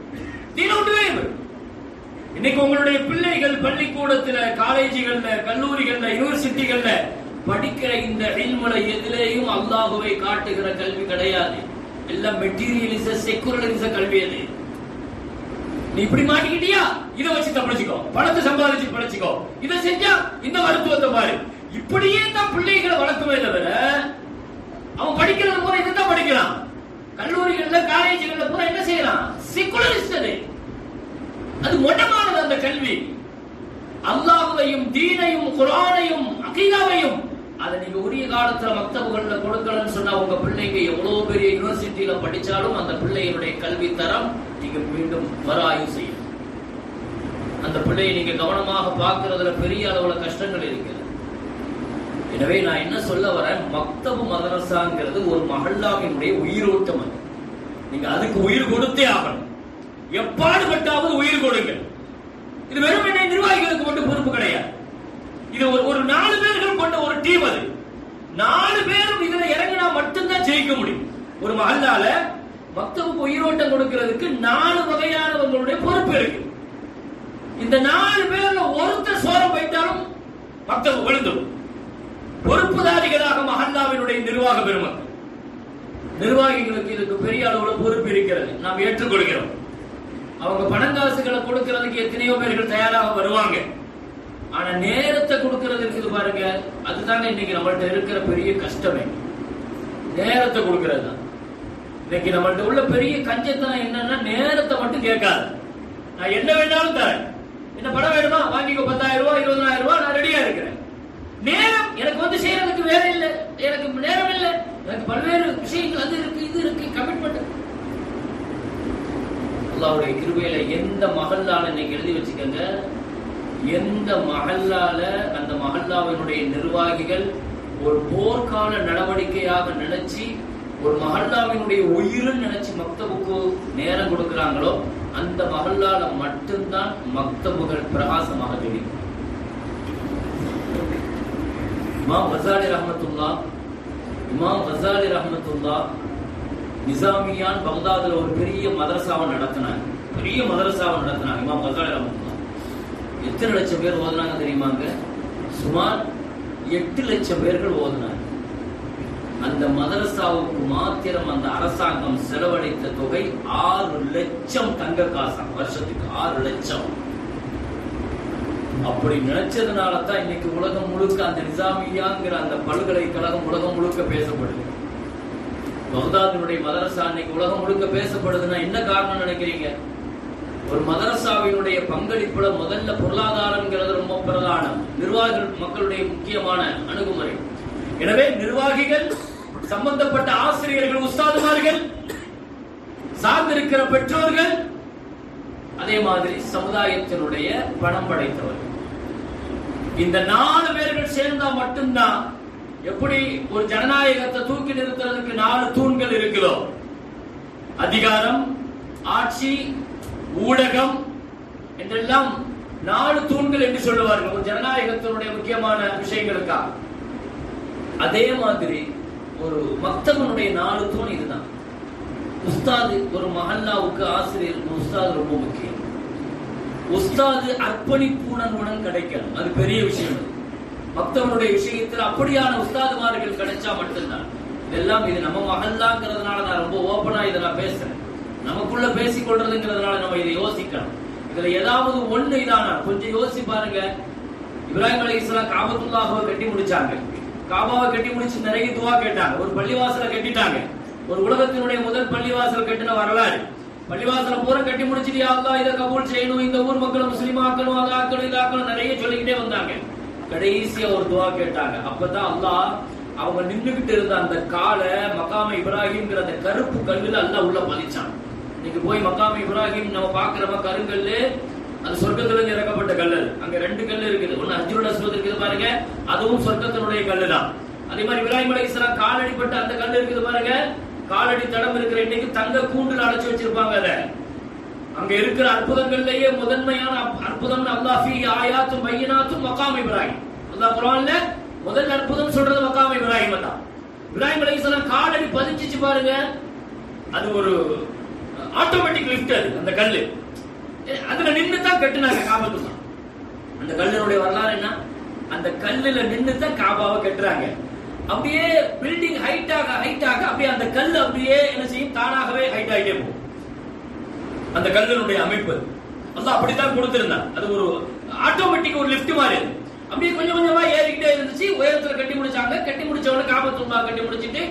இன்னைக்கு உங்களுடைய பிள்ளைகள் பள்ளிக்கூடத்துல, காலேஜுகள்ல, கல்லூரிகள்ல, யூனிவர்சிட்டிகள்ல படிக்கிற இந்த இல்முல எதிலேயும் அல்லாஹுவை காட்டுகிற கல்வி கிடையாது. எல்லாம் மெட்டீரியலிச, செக்குலரிச கல்வி. அது நீ இப்படி மாட்டிக்கிட்டியா, இதை வச்சு தப்பிச்சுக்கோ, பணத்தை சம்பாதிச்சு படிச்சுக்கோ, இதை செஞ்சா இந்த மருத்துவத்தை பாரு. இப்படியே தான் பிள்ளைகளை வளர்க்கவே தவிர அவன் படிக்கிறது போல இதைத்தான் படிக்கிறான். கல்லூரிகள்ல, காலேஜுகள்ல பூரா என்ன செய்யறான்? செக்குலரிஸ்ட். அது மொட்டமானது அந்த கல்வி. அல்லாஹ்வையும், தீனையும், குர்ஆனையும், அகீதாவையும் அதை நீங்க உரிய காலத்துல மக்தபுகள்ல கொடுக்கலன்னு சொன்னா உங்க பிள்ளைங்க எவ்வளவு பெரிய யூனிவர்சிட்டியில படிச்சாலும் அந்த பிள்ளைகளுடைய கல்வி தரம் நீங்க மீண்டும் ஆய்வு செய்யும். அந்த பிள்ளையை நீங்க கவனமாக பார்க்கறதுல பெரிய அளவுல கஷ்டங்கள் இருக்கிறது. எனவே நான் என்ன சொல்ல வரேன், மக்தபு மதரசாங்கிறது ஒரு மஹல்லாவினுடைய உயிரோட்டம். அது நீங்க அதுக்கு உயிர் கொடுத்தே ஆகணும். எப்பாடுபட்டாவது உயிர் கொடுங்க. இது வெறும் என்ன நிர்வாகிகளுக்கு மட்டும் பொறுப்பு கிடையாது. இது ஒரு 4 பேர்கள் கொண்ட ஒரு டீம். அது 4 பேரும் இதுல இறங்கினா மட்டும்தான் ஜெயிக்க முடியும். ஒரு மஹல்லால மக்தபுக்கு உயிரோட்டம் கொடுக்கிறதுக்கு 4 வகையானவங்களுடைய பொறுப்பு இருக்கு. இந்த 4 பேர்ல ஒருத்தர் சோரம் போயிட்டாலும் மக்தபு விழுந்துடும். பொறுப்புதாரிகளாக மஹல்லாவினுடைய நிர்வாக பெருமக்கள், நிர்வாகிகளுக்கு இதுக்கு பெரிய அளவுல பொறுப்பு இருக்கிறது. நாம் ஏற்றுக்கொள்கிறோம். அவங்க பணங்காசுகளை கொடுக்கிறதுக்கு எத்தனையோ பேர்கள் தயாராக வருவாங்க. ஆனா நேரத்தை கொடுக்கிறது இருக்குது பாருங்க, அதுதாங்க இன்னைக்கு நம்மள்ட்ட இருக்கிற பெரிய கஷ்டமே. நேரத்தை கொடுக்கிறது தான் இன்னைக்கு நம்மள்ட்ட உள்ள பெரிய கஞ்சத்தனம். என்னன்னா நேரத்தை மட்டும் கேட்காது. நான் என்ன வேணாலும் தரேன், என்ன படம் வேணுமா வாங்கிக்கோ, 10,000 ரூபாய் 20,000 ரூபாய், நான் ரெடியா இருக்கிறேன். நேரம் எனக்கு வந்து செய்யறதுக்கு வேற இல்லை, எனக்கு நேரம் இல்லை, எனக்கு பல்வேறு விஷயங்கள் அது இருக்கு, இது இருக்கு, கமிட்மெண்ட். அல்லாஹ்வுடைய கிருபையில எந்த மஹல்லால இன்னைக்கு எழுதி வச்சுக்கோங்க, எந்த மஹல்லால அந்த மஹல்லாவினுடைய நிர்வாகிகள் ஒரு போர்க்கால நடவடிக்கையாக நினைச்சு, ஒரு மஹல்லாவினுடைய உயிரும் நினைச்சு மக்தபுக்கு நேரம் கொடுக்கிறாங்களோ அந்த மஹல்லால மட்டும்தான் மக்தபுகள் பிரகாசமாக தெரியும். இமாம் கஸாலி ரஹ்மத்துல்லாஹ் நிசாமியான் பக்தாதுல ஒரு பெரிய மதரசாவை நடத்தினாங்க. இமாம் கஸாலி ரஹ்மத்துல்லாஹ் எத்தனை லட்சம் பேர் ஓதுனாங்க தெரியுமாங்க? சுமார் 8 லட்சம் பேர்கள் ஓதுனாங்க. அந்த மதரசாவுக்கு மாத்திரம் அந்த அரசாங்கம் செலவழித்த தொகை 6 லட்சம் தங்க காசாம். வருஷத்துக்கு 6 லட்சம். அப்படி நினைச்சதுனால தான் இன்னைக்கு உலகம் முழுக்க அந்த நிசாமியாங்கிற அந்த பல்கலைக்கழகம் உலகம் முழுக்க பேசப்படுது. பக்தாதினுடைய மதரசா இன்னைக்கு உலகம் முழுக்க பேசப்படுதுன்னா என்ன காரணம் நினைக்கிறீங்க? ஒரு மதரசாவினுடைய பங்களிப்புல முதல்ல பொருளாதாரம்ங்கிறது ரொம்ப பிரதானம். நிர்வாகிகள் மக்களுடைய முக்கியமான அணுகுமுறை. எனவே நிர்வாகிகள், சம்பந்தப்பட்ட ஆசிரியர்கள், உஸ்தாதுமார்கள், சார்ந்திருக்கிற பெற்றோர்கள், அதே மாதிரி சமுதாயத்தினுடைய பணம் படைத்தவர்கள், இந்த 4 பேர்கள் சேர்ந்தா மட்டும்தான் எப்படி ஒரு ஜனநாயகத்தை தூக்கி நிறுத்துறதுக்கு 4 தூண்கள் இருக்கிறோ, அதிகாரம், ஆட்சி, ஊடகம் என்றெல்லாம் 4 தூண்கள் என்று சொல்லுவார்கள் ஒரு ஜனநாயகத்தினுடைய முக்கியமான விஷயங்களுக்காக. அதே மாதிரி ஒரு மக்தபனுடைய 4 தூண் இதுதான். உஸ்தாது, ஒரு மஹல்லாவுக்கு ஆசிரியர் உஸ்தாது ரொம்ப முக்கியம். உஸ்தாது அர்ப்பணிப்புணர்வுடன் கிடைக்கணும், அது பெரிய விஷயம். மக்தபனுடைய விஷயத்தில் அப்படியான உஸ்தாதுமார்கள் கிடைச்சா மட்டும்தான். இதெல்லாம் இது நம்ம மஹல்லாங்கிறதுனால நான் ரொம்ப ஓப்பனா இதை நான் பேசுறேன். நமக்குள்ள பேசிக் கொள்றதுங்கிறதுனால நம்ம இதை யோசிக்கணும். இதுல ஏதாவது ஒண்ணு இதானா கொஞ்சம் யோசி பாருங்க. இப்ராஹிம் அலைஹிஸ்ஸலாம் காபத்துல்லாஹ்வை கட்டி முடிச்சாங்க. காபாவை கட்டி முடிச்சு நிறைய துவா கேட்டாங்க. ஒரு பள்ளிவாசலை கட்டிட்டாங்க. ஒரு உலகத்தினுடைய முதல் பள்ளிவாசல் கட்டின வரலாறு. பள்ளிவாசலை பூரா கட்டி முடிச்சுட்டு யா அல்லாஹ் இதை கபூல் செய்யணும், இந்த ஊர் மக்களை முஸ்லிமாக்கணும், அதாக்கணும், இதாக்கணும் நிறைய சொல்லிக்கிட்டே வந்தாங்க. கடைசியா ஒரு துவா கேட்டாங்க. அப்பதான் அல்லாஹ் அவங்க நின்றுகிட்டு இருந்த அந்த காலை மகாம இப்ராஹிம்ங்கிற அந்த கருப்பு கல்லுல அல்லாஹ் உள்ள பதிச்சான். நீங்க போய் மகாம இப்ராஹிம் நம்ம பாக்குறப்ப கருங்கல்லு, அது சொர்க்கத்துல இருந்து இறக்கப்பட்ட கல்லு. அங்க 2 கல்லு இருக்குது. ஒன்னு ஹஜ்ருல் அஸ்வத் இருக்குது பாருங்க, அதுவும் சொர்க்கத்தினுடைய கல்லு தான். அதே மாதிரி இப்ராஹிம் அலைஹிஸ்ஸலாம் காலடிப்பட்ட அந்த கல்லு இருக்குது பாருங்க, காலடி தடம் இருக்கிற இன்னைக்கு தங்க கூண்டுல அடைச்சு வச்சிருப்பாங்க. அத அங்க இருக்கிற அற்புதங்கள்லயே முதன்மையான அற்புதம் அல்லாஹ் ஃபீ ஆயாத்தும் பையினாத்தும் மகாம் இப்ராஹிம். அல்லாஹ் குர்ஆன்ல முதல் அற்புதம் சொல்றது மகாம் இப்ராஹிம் தான். இப்ராஹிம் அலைஹிஸ்ஸலாம் காலடி பதிஞ்சிச்சு பாருங்க, அது ஒரு ஆட்டோமேட்டிக் லிஃப்ட். அது அந்த கல்லு அதுல நின்று தான் கட்டினாங்க காபத்துல்லா. அந்த கல்லினுடைய வரலாறு என்ன? அந்த கல்லுல நின்று தான் காபாவை கட்டுறாங்க. அப்படியே பில்டிங் ஹைட் ஆக அப்படியே அந்த கல் அப்படியே என்ன செய்யும், தானாகவே ஹைட் ஆகிட்டே போகும். அந்த கல்லினுடைய அமைப்பு அல்லாஹ் அப்படித்தான் கொடுத்திருந்தான். அது ஒரு ஆட்டோமேட்டிக் ஒரு லிஃப்ட் மாதிரி. அப்படியே கொஞ்சம் கொஞ்சமா ஏறிக்கிட்டே இருந்துச்சு. உயரத்துல கட்டி முடிச்சாங்க. கட்டி முடிச்ச உடனே காபத்துல்லா கட்டி முடிச்சிட்டு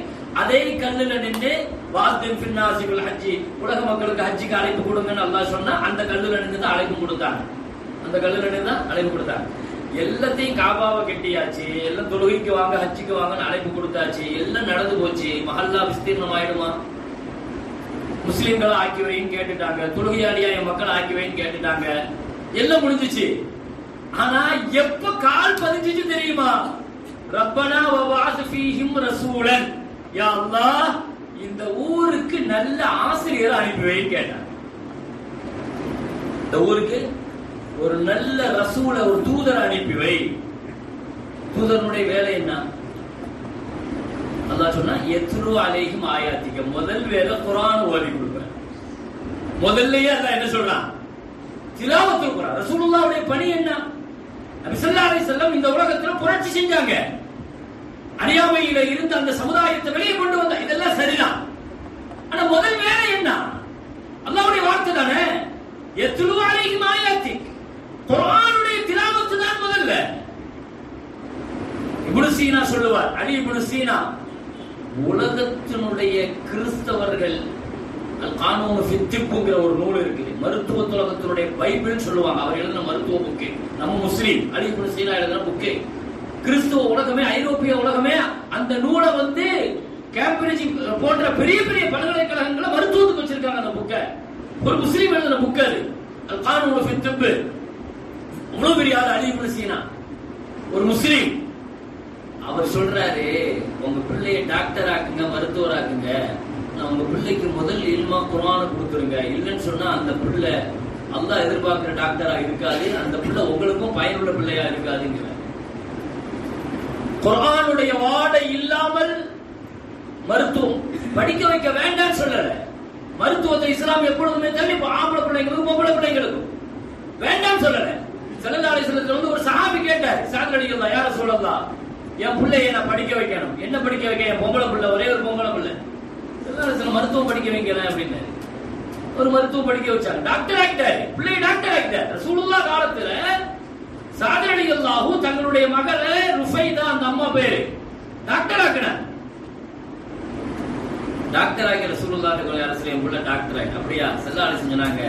அதே கல்லுல நின்று வாஸ்தின் ஃபின்னாசி பில் ஹஜ்ஜி, உலக மக்களுக்கு ஹஜ்ஜிக்கு அழைப்பு கொடுங்கன்னு அல்லாஹ் சொன்னா அந்த கல்லுல நின்று தான் அழைப்பு கொடுத்தாங்க. அந்த கல்லுல நின்று தான் அழைப்பு கொடுத்தாங்க. எல்லாத்தையும் காபாவை கட்டியாச்சு, எல்லாம் தொழுகைக்கு வாங்க ஹஜ்ஜிக்கு வாங்கன்னு அழைப்பு கொடுத்தாச்சு, எல்லாம் நடந்து போச்சு. மஹல்லா விஸ்தீர்ணம் ஆயிடுமா? முஸ்லிம்களை ஆக்கி வைன்னு கேட்டுட்டாங்க, தொழுகையாளியா என் மக்களை ஆக்கி வைன்னு கேட்டுட்டாங்க, எல்லாம் முடிஞ்சிச்சு. ஆனா எப்ப கால் பதிஞ்சிச்சு தெரியுமா? ரப்பனா வபாஸ் ஃபீஹிம் ரசூலன், யா அல்லாஹ் இந்த ஊருக்கு நல்ல ஆசிரியரை அனுப்பி வைன்னு கேட்டாங்க. இந்த ஊருக்கு ஒரு நல்ல ரசூலை, ஒரு தூதரை அனுப்பி வை. தூதனுடைய வேலை என்ன? அல்லாஹ் சொன்னா யத்ரு அலைஹிம் ஆயாத்திக, முதல் வேலை குர்ஆன் ஓதி கொடுக்கிறார். முதல்லயே அல்லாஹ் என்ன சொல்றான்? திலாவத்து குர்ஆன். ரசூலுல்லாஹ்வுடைய பணி என்ன? நபி ஸல்லல்லாஹு அலைஹி வஸல்லம் இந்த உலகத்துல புரட்சி செஞ்சாங்க. அறியாமையில இருந்த அந்த சமுதாயத்தை வெளியே கொண்டு வந்த, இதெல்லாம் சரிதான். ஆனா முதல் வேலை என்ன? அல்லாஹ்வுடைய வார்த்தை தானே. யத்ரு அலைஹிம் ஆயாத்திக, குர்ஆனுடைய திலாவத்து தான் முதல்ல. இப்னு சீனா சொல்லுவார், அலி இப்னு சீனா, உலகத்தினுடைய கிறிஸ்தவர்கள் அல் கானூன் ஃபி திப்ங்கிற ஒரு நூல் இருக்குது, மருத்துவ உலகத்தினுடைய பைபிள் சொல்லுவாங்க. அவர் எழுதின மருத்துவ புக்கு. நம்ம முஸ்லீம் அலி இப்னு சீனா எழுதின புக்கு. கிறிஸ்துவ உலகமே, ஐரோப்பிய உலகமே அந்த நூலை கேம்பிரிட்ஜ் போன்ற பெரிய பெரிய பல்கலைக்கழகங்களை மருத்துவத்துக்கு வச்சிருக்காங்க. அந்த புக்கை ஒரு முஸ்லீம் எழுதின புக்கு. அது அல் கானூன் ஃபி திப். அவ்வளவு பெரிய ஆள் அலி இப்னு சீனா, ஒரு முஸ்லீம். அவர் சொல்றாரு, உங்க பிள்ளைய டாக்டர் ஆக்குங்க, மருத்துவர் ஆக்குங்க, நான் உங்க பிள்ளைக்கு முதல் இல்மா குர்ஆன கொடுத்துருங்க. இல்லைன்னு சொன்னா அந்த பிள்ளை அல்லாஹ் எதிர்பார்க்கிற டாக்டரா இருக்காது, அந்த பிள்ளை உங்களுக்கும் பயனுள்ள பிள்ளையா இருக்காதுங்கிற. குர்ஆனுடைய வாடை இல்லாமல் மருத்துவம் படிக்க வைக்க வேண்டாம்னு சொல்லல. மருத்துவத்தை இஸ்லாம் எப்பொழுதுமே தள்ளி ஆம்பளை பிள்ளைங்களுக்கும் பொம்பளை பிள்ளைங்களுக்கும் வேண்டாம் சொல்லல. ஸல்லல்லாஹு அலைஹி வஸல்லம் ஒரு சஹாபி கேட்டார், சாத் ரலியல்லாஹு யா ரசூலல்லாஹ், என் பிள்ளையை நான் படிக்க வைக்கணும், என்ன படிக்க வைக்க? என் பொம்பளை பிள்ளை, ஒரே ஒரு பொம்பளை பிள்ளை. ஸல்லல்லாஹு அலைஹி வஸல்லம் மருத்துவம் படிக்க வைக்கிறேன் அப்படின்னு ஒரு மருத்துவம் படிக்க வச்சாங்க. டாக்டர் ஆகிட்டார், பிள்ளை டாக்டர் ஆகிட்டார். ரசூலுல்லாஹ் காலத்துல சாத் ரலியல்லாஹு தங்களுடைய மகளை ருஃபைதா, அந்த அம்மா பேரு, டாக்டர் ஆக்கினார். டாக்டர் ஆகிய ரசூலுல்லாஹ் அரசுல என் பிள்ளை டாக்டர் ஆகி, அப்படியா? ஸல்லல்லாஹு அலைஹி வஸல்லம் சொன்னாங்க,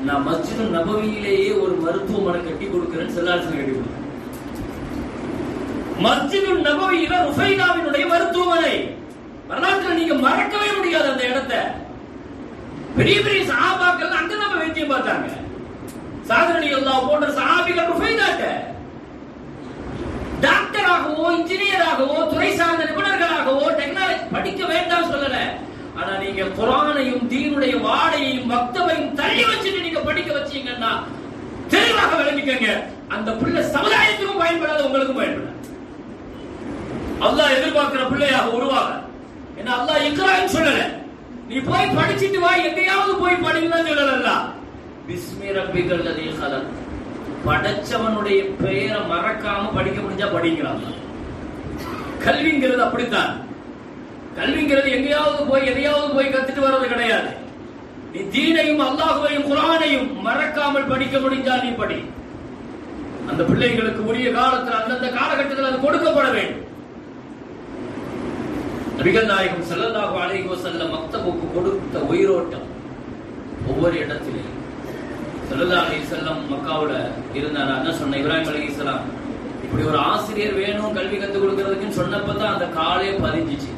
நான் மஸ்ஜிது நபவியிலேயே ஒரு மருத்துவமனை கட்டி கொடுக்கிறேன்னு செல்லாசன் கட்டி கொடுத்தேன். மஸ்ஜிது நபவியில ருஃபைனாவினுடைய மருத்துவமனை வரலாற்றில் நீங்க மறக்கவே முடியாது. அந்த இடத்தை பெரிய பெரிய சஹாபாக்கள் அங்க நம்ம வைத்தியம் பார்த்தாங்க. சாதனை அல்லாஹ் போன்ற சஹாபிகள் ருஃபைனாட்ட டாக்டராகவோ இன்ஜினியராகவோ துறை சார்ந்த நிபுணர்களாகவோ டெக்னாலஜி படிக்க வேண்டாம் சொல்லல. ஆனா நீங்க குர்ஆனையும் தீனுடைய வாடையையும் மக்தபையும் தள்ளி வச்சுட்டு நீங்க படிக்க வச்சீங்கன்னா தெளிவாக விளங்கிக்கங்க, அந்த பிள்ளை சமுதாயத்துக்கும் பயன்படாது, உங்களுக்கும் பயன்படாது. அல்லாஹ் எதிர்பார்க்கிற பிள்ளையாக உருவாக. ஏன்னா அல்லாஹ் இக்ரான்னு சொல்லல, நீ போய் படிச்சிட்டு வா, எங்கேயாவது போய் படிங்கன்னு சொல்லல. பிஸ்மி ரப்பிக்கல் லதீ ஹலக், படைச்சவனுடைய பெயரை மறக்காம படிக்க முடிஞ்சா படிக்கிறாங்க. கல்விங்கிறது அப்படித்தான். கல்விங்கிறது எங்கேயாவது போய் எதையாவது போய் கத்துட்டு வர்றது கிடையாது. நீ தீனையும் அல்லாஹ்வையும் குர்ஆனையும் மறக்காமல் படிக்க முடிஞ்சால் நீ படி. அந்த பிள்ளைகளுக்கு உரிய காலத்தில் அந்தந்த காலகட்டத்தில் அது கொடுக்கப்பட வேண்டும். நபிகள் நாயகம் ஸல்லல்லாஹு அலைஹி வஸல்லம் மக்தபுக்கு கொடுத்த உயிரோட்டம் ஒவ்வொரு இடத்திலும். ஸல்லல்லாஹு அலைஹி வஸல்லம் மக்காவுல இருந்தாங்க. என்ன சொன்ன இப்ராஹிம் அலைஹிஸ்ஸலாம் இப்படி ஒரு ஆசிரியர் வேணும் கல்வி கற்றுக் கொடுக்கிறதுக்குன்னு சொன்னப்பதான் அந்த காலே பதிஞ்சிச்சு.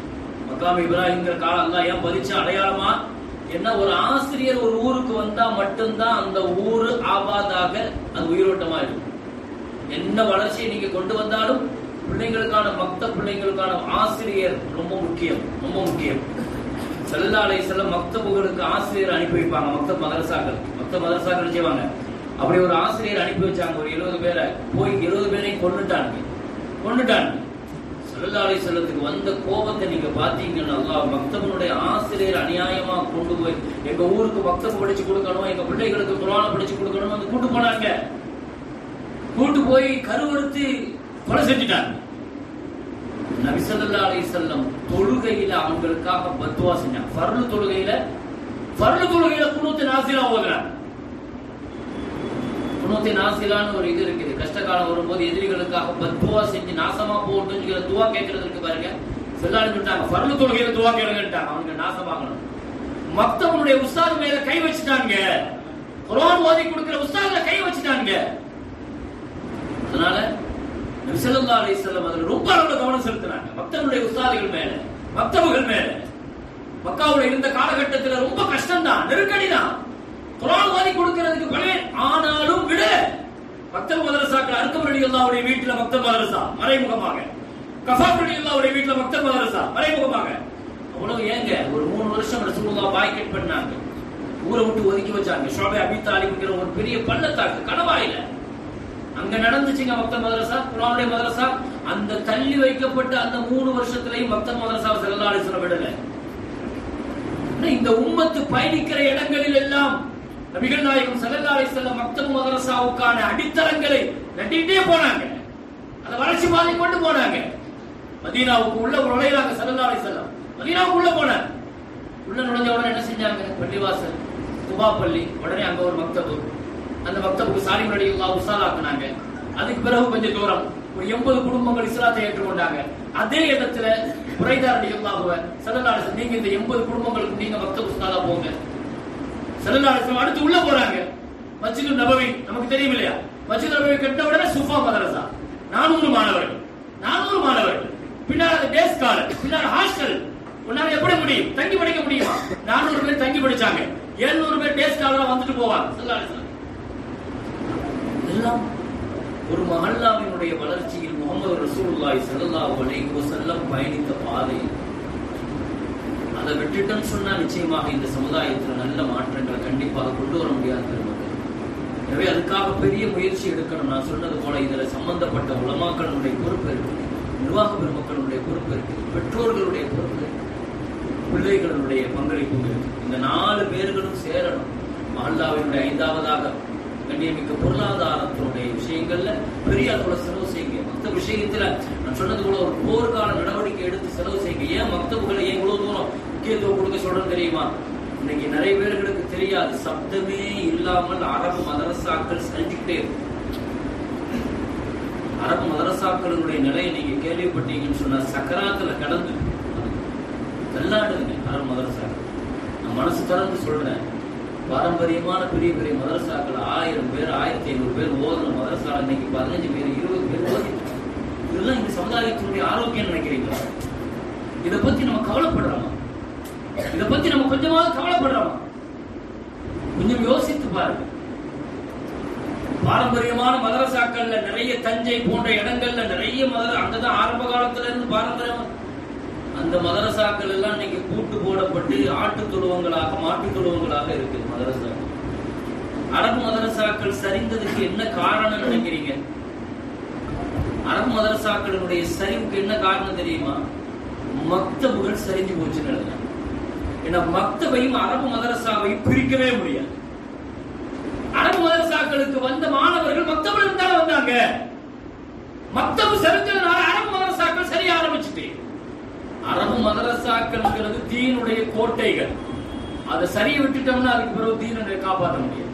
மக்காம் இப்ராஹிம்ங்கிற காலம் அல்லாஹ் ஏன் பதிச்ச அடையாளமா என்ன? ஒரு ஆசிரியர் ஒரு ஊருக்கு வந்தா மட்டும்தான் அந்த ஊரு ஆபாதாக அது உயிரோட்டமா இருக்கும். என்ன வளர்ச்சியை நீங்க கொண்டு வந்தாலும் பிள்ளைங்களுக்கான பிள்ளைங்களுக்கான ஆசிரியர் ரொம்ப முக்கியம், ரொம்ப முக்கியம். ஸல்லல்லாஹு அலைஹி வஸல்லம் மக்தபுகளுக்கு ஆசிரியர் அனுப்பி வைப்பாங்க. மக்தப் மதரசாக்கள் செய்வாங்க. அப்படி ஒரு ஆசிரியர் அனுப்பி வச்சாங்க. ஒரு 70 பேரை போய் 70 பேரையும் கொண்டுட்டாங்க. ஸல்லல்லாஹு அலைஹி வஸல்லத்துக்கு வந்த கோபத்தை நீங்க பாத்தீங்கன்னா, அல்லாஹ் மக்தபுடைய ஆசிரியர் அநியாயமா கொண்டு போய் எங்க ஊருக்கு மக்தப் படிச்சு கொடுக்கணும், எங்க பிள்ளைகளுக்கு குர்ஆனை படிச்சு கொடுக்கணும் வந்து கூட்டு போனாங்க. கூட்டு போய் கருவறுத்து கொலை செஞ்சுட்டாங்க. நபி ஸல்லல்லாஹு அலைஹி வஸல்லம் தொழுகையில அவங்களுக்காக பத்வா செஞ்சாங்க. ஃபர்லு தொழுகையில குனூத் நாஸிலா ஓதுறாங்க. குனூத் நாஸிலான்னு ஒரு இது இருக்குது. கஷ்ட காலம் வரும்போது எதிரிகளுக்காக பத்வா செஞ்சு நாசமா போட்டுங்கிற துவா கேட்கறதுக்கு பாருங்க. ஸல்லல்லாஹு சொல்லிட்டாங்க ஃபர்லு தொழுகையில துவா கேளுங்கட்டாங்க. அவங்க நாசமாகணும். மக்தபுடைய உஸ்தாத் மேல கை வச்சுட்டாங்க. குர்ஆன் ஓதி கொடுக்கிற உஸ்தாத்ல கை வச்சுட்டாங்க. அதனால நபி ஸல்லல்லாஹு அலைஹி வஸல்லம் அதுல ரொம்ப கவனம் செலுத்தினாங்க. மக்தபுடைய உஸ்தாதுகள் மேல, மக்தபுகள் மேல. மக்காவுல இருந்த காலகட்டத்தில் ரொம்ப கஷ்டம் தான், நெருக்கடி தான். குர்ஆன் ஓதி கொடுக்கிறதுக்கு பழைய ஆனாலும் விட மக்தப் மதரசாக்கள் அர்கம் ரலியல்லாஹுடைய வீட்டுல மக்தப் மதரசா மறைமுகமாக, கஃபாப் ரலியல்லாஹுடைய வீட்டுல மக்தப் மதரசா மறைமுகமாக. அவ்வளவு ஏங்க ஒரு 3 வருஷம் ரசூலுல்லாஹ் பாய்கட் பண்ணாங்க. ஊரை விட்டு ஒதுக்கி வச்சாங்க. ஷுஅபா அபி தாலிப்ங்கிற ஒரு பெரிய பள்ளத்தாக்கு கணவாயில அங்க நடந்துச்சுங்க மக்தப் மதரசா, குர்ஆனுடைய மதரசா. அந்த தள்ளி வைக்கப்பட்ட அந்த 3 வருஷத்திலேயும் மக்தப் மதரசா ஸல்லல்லாஹு அலைஹி வஸல்லம் விடல. இந்த உம்மத்து பயணிக்கிற இடங்களில் எல்லாம் நபிகள் நாயகம் ஸல்லல்லாஹு அலைஹி வஸல்லம் மக்தப் மதரசாவுக்கான அடித்தளங்களை நட்டிட்டே போனாங்க. அதை வளர்ச்சி பாதை கொண்டு போனாங்க. மதீனாவுக்கு உள்ள நுழையிறாங்க ஸல்லல்லாஹு அலைஹி வஸல்லம். மதீனாவுக்கு உள்ள போனாங்க. உள்ள நுழைஞ்ச உடனே என்ன செஞ்சாங்க? பள்ளிவாசல் குபா பள்ளி, உடனே அங்க ஒரு மக்தபு. அந்த மக்தபுக்கு சாலிம் ரலியல்லாஹு உஸாலாக்குனாங்க. அதுக்கு பிறகு கொஞ்சம் தூரம் ஒரு 80 குடும்பங்கள் இஸ்லாத்தை ஏற்றுக்கொண்டாங்க. அதே இடத்துல புரைதா ரலியல்லாஹு ஸல்லல்லாஹு அலைஹி வஸல்லம் நீங்க இந்த 80 குடும்பங்களுக்கு நீங்க மக்தப் உஸ்தாதா போங்க. ஸல்லல்லாஹு அலைஹி வஸல்லம் அடுத்து உள்ள போறாங்க. மஸ்ஜிது நபவி நமக்கு தெரியும் இல்லையா? மஸ்ஜிது நபவி கட்ட உடனே சுஃபா மதரசா 400 மாணவர்கள். பின்னால் அது டே ஸ்காலர், பின்னால் ஹாஸ்டல். உன்னால எப்படி முடியும்? தங்கி படிக்க முடியுமா? 400 பேர் தங்கி படிச்சாங்க. 700 பேர் டே ஸ்காலரா வந்துட்டு போவாங்க. ஸல்லல்லாஹு அலைஹி வஸல்லம் எல்லாம் ஒரு மஹல்லாவினுடைய வளர்ச்சியில் முஹம்மது ரசூலுல்லாஹி ஸல்லல்லாஹு அலைஹி வஸல்லம் பயணித்த பாதை. அதை விட்டுட்டோம்னு சொன்னா நிச்சயமாக இந்த சமுதாயத்தில் நல்ல மாற்றங்களை கண்டிப்பாக கொண்டு வர முடியாது. எனவே அதுக்காக பெரிய முயற்சி எடுக்கணும். நான் சொன்னது போல இதுல சம்பந்தப்பட்ட உலமாக்களுடைய பொறுப்பு இருக்கு, நிர்வாக பெருமக்களுடைய பொறுப்பு இருக்கு, பெற்றோர்களுடைய பொறுப்பு இருக்கு, பிள்ளைகளுடைய பங்களிப்பு இருக்கு. இந்த 4 பேர்களும் சேரணும். மஹல்லாவினுடைய 5வதாக கண்ணியமிக்க பொருளாதாரத்தினுடைய விஷயங்கள்ல பெரிய அளவுல செலவு செய்யுங்க. மற்ற விஷயத்துல நான் சொன்னது போல ஒரு போர்க்கால நடவடிக்கை எடுத்து செலவு செய்யுங்க. ஏன் மக்தபுகளை ஏன் இவ்வளவு தூரம் முக்கியத்துவம் கொடுக்க சொல்றேன்னு தெரியுமா? இன்னைக்கு நிறைய பேர்களுக்கு தெரியாது. சப்தமே இல்லாமல் அரபு மதரசாக்கள் செஞ்சுக்கிட்டே இருக்கும். அரபு மதரசாக்களுடைய நிலையை நீங்க கேள்விப்பட்டீங்கன்னு சொன்னா சக்கராத்துல கடந்து தள்ளாடுங்க அரபு மதரசாக்கள். நான் மனசு திறந்து சொல்றேன். பாரம்பரியமான பெரிய பெரிய மதரசாக்கள் 1000 பேர் 1500 பேர் ஓதுன மதரசா இன்னைக்கு 15 பேர் 20 பேர் ஓதி. இதெல்லாம் இந்த சமுதாயத்தினுடைய ஆரோக்கியம் நினைக்கிறீங்களா? இதை பத்தி நம்ம கவலைப்படுறோமா? இதை பத்தி நம்ம கொஞ்சமாவது கவலைப்படுறோமா? கொஞ்சம் யோசித்து பாருங்க. பாரம்பரியமான மதரசாக்கள்ல நிறைய தஞ்சை போன்ற இடங்கள்ல நிறைய அங்கதான் ஆரம்ப காலத்துல இருந்து பாரம்பரியம். அந்த மதரசாக்கள் எல்லாம் இன்னைக்கு கூட்டு போடப்பட்டு ஆட்டு தொழுவங்களாக மாட்டு தொழுவங்களாக இருக்கு மதரசா. அரபு மதரசாக்கள் சரிந்ததுக்கு என்ன காரணம் நினைக்கிறீங்க? அரபு மதரசாக்களுடைய சரிவுக்கு என்ன காரணம் தெரியுமா? மக்தபுகள் சரிஞ்சு போச்சுன்னு. ஏன்னா மக்தபையும் அரபு மதரசாவையும் பிரிக்கவே முடியாது. அரபு மதரசாக்களுக்கு வந்த மாணவர்கள் மக்தபுல இருந்தாலும் வந்தாங்க. மக்தபு சரிஞ்சதுனால அரபு மதரசாக்கள் சரிய ஆரம்பிச்சுட்டு. அரபு மதரசாக்கள் தீனுடைய கோட்டைகள். அதை சரிய விட்டுட்டோம்னா அதுக்கு பிறகு தீனை காப்பாற்ற முடியாது.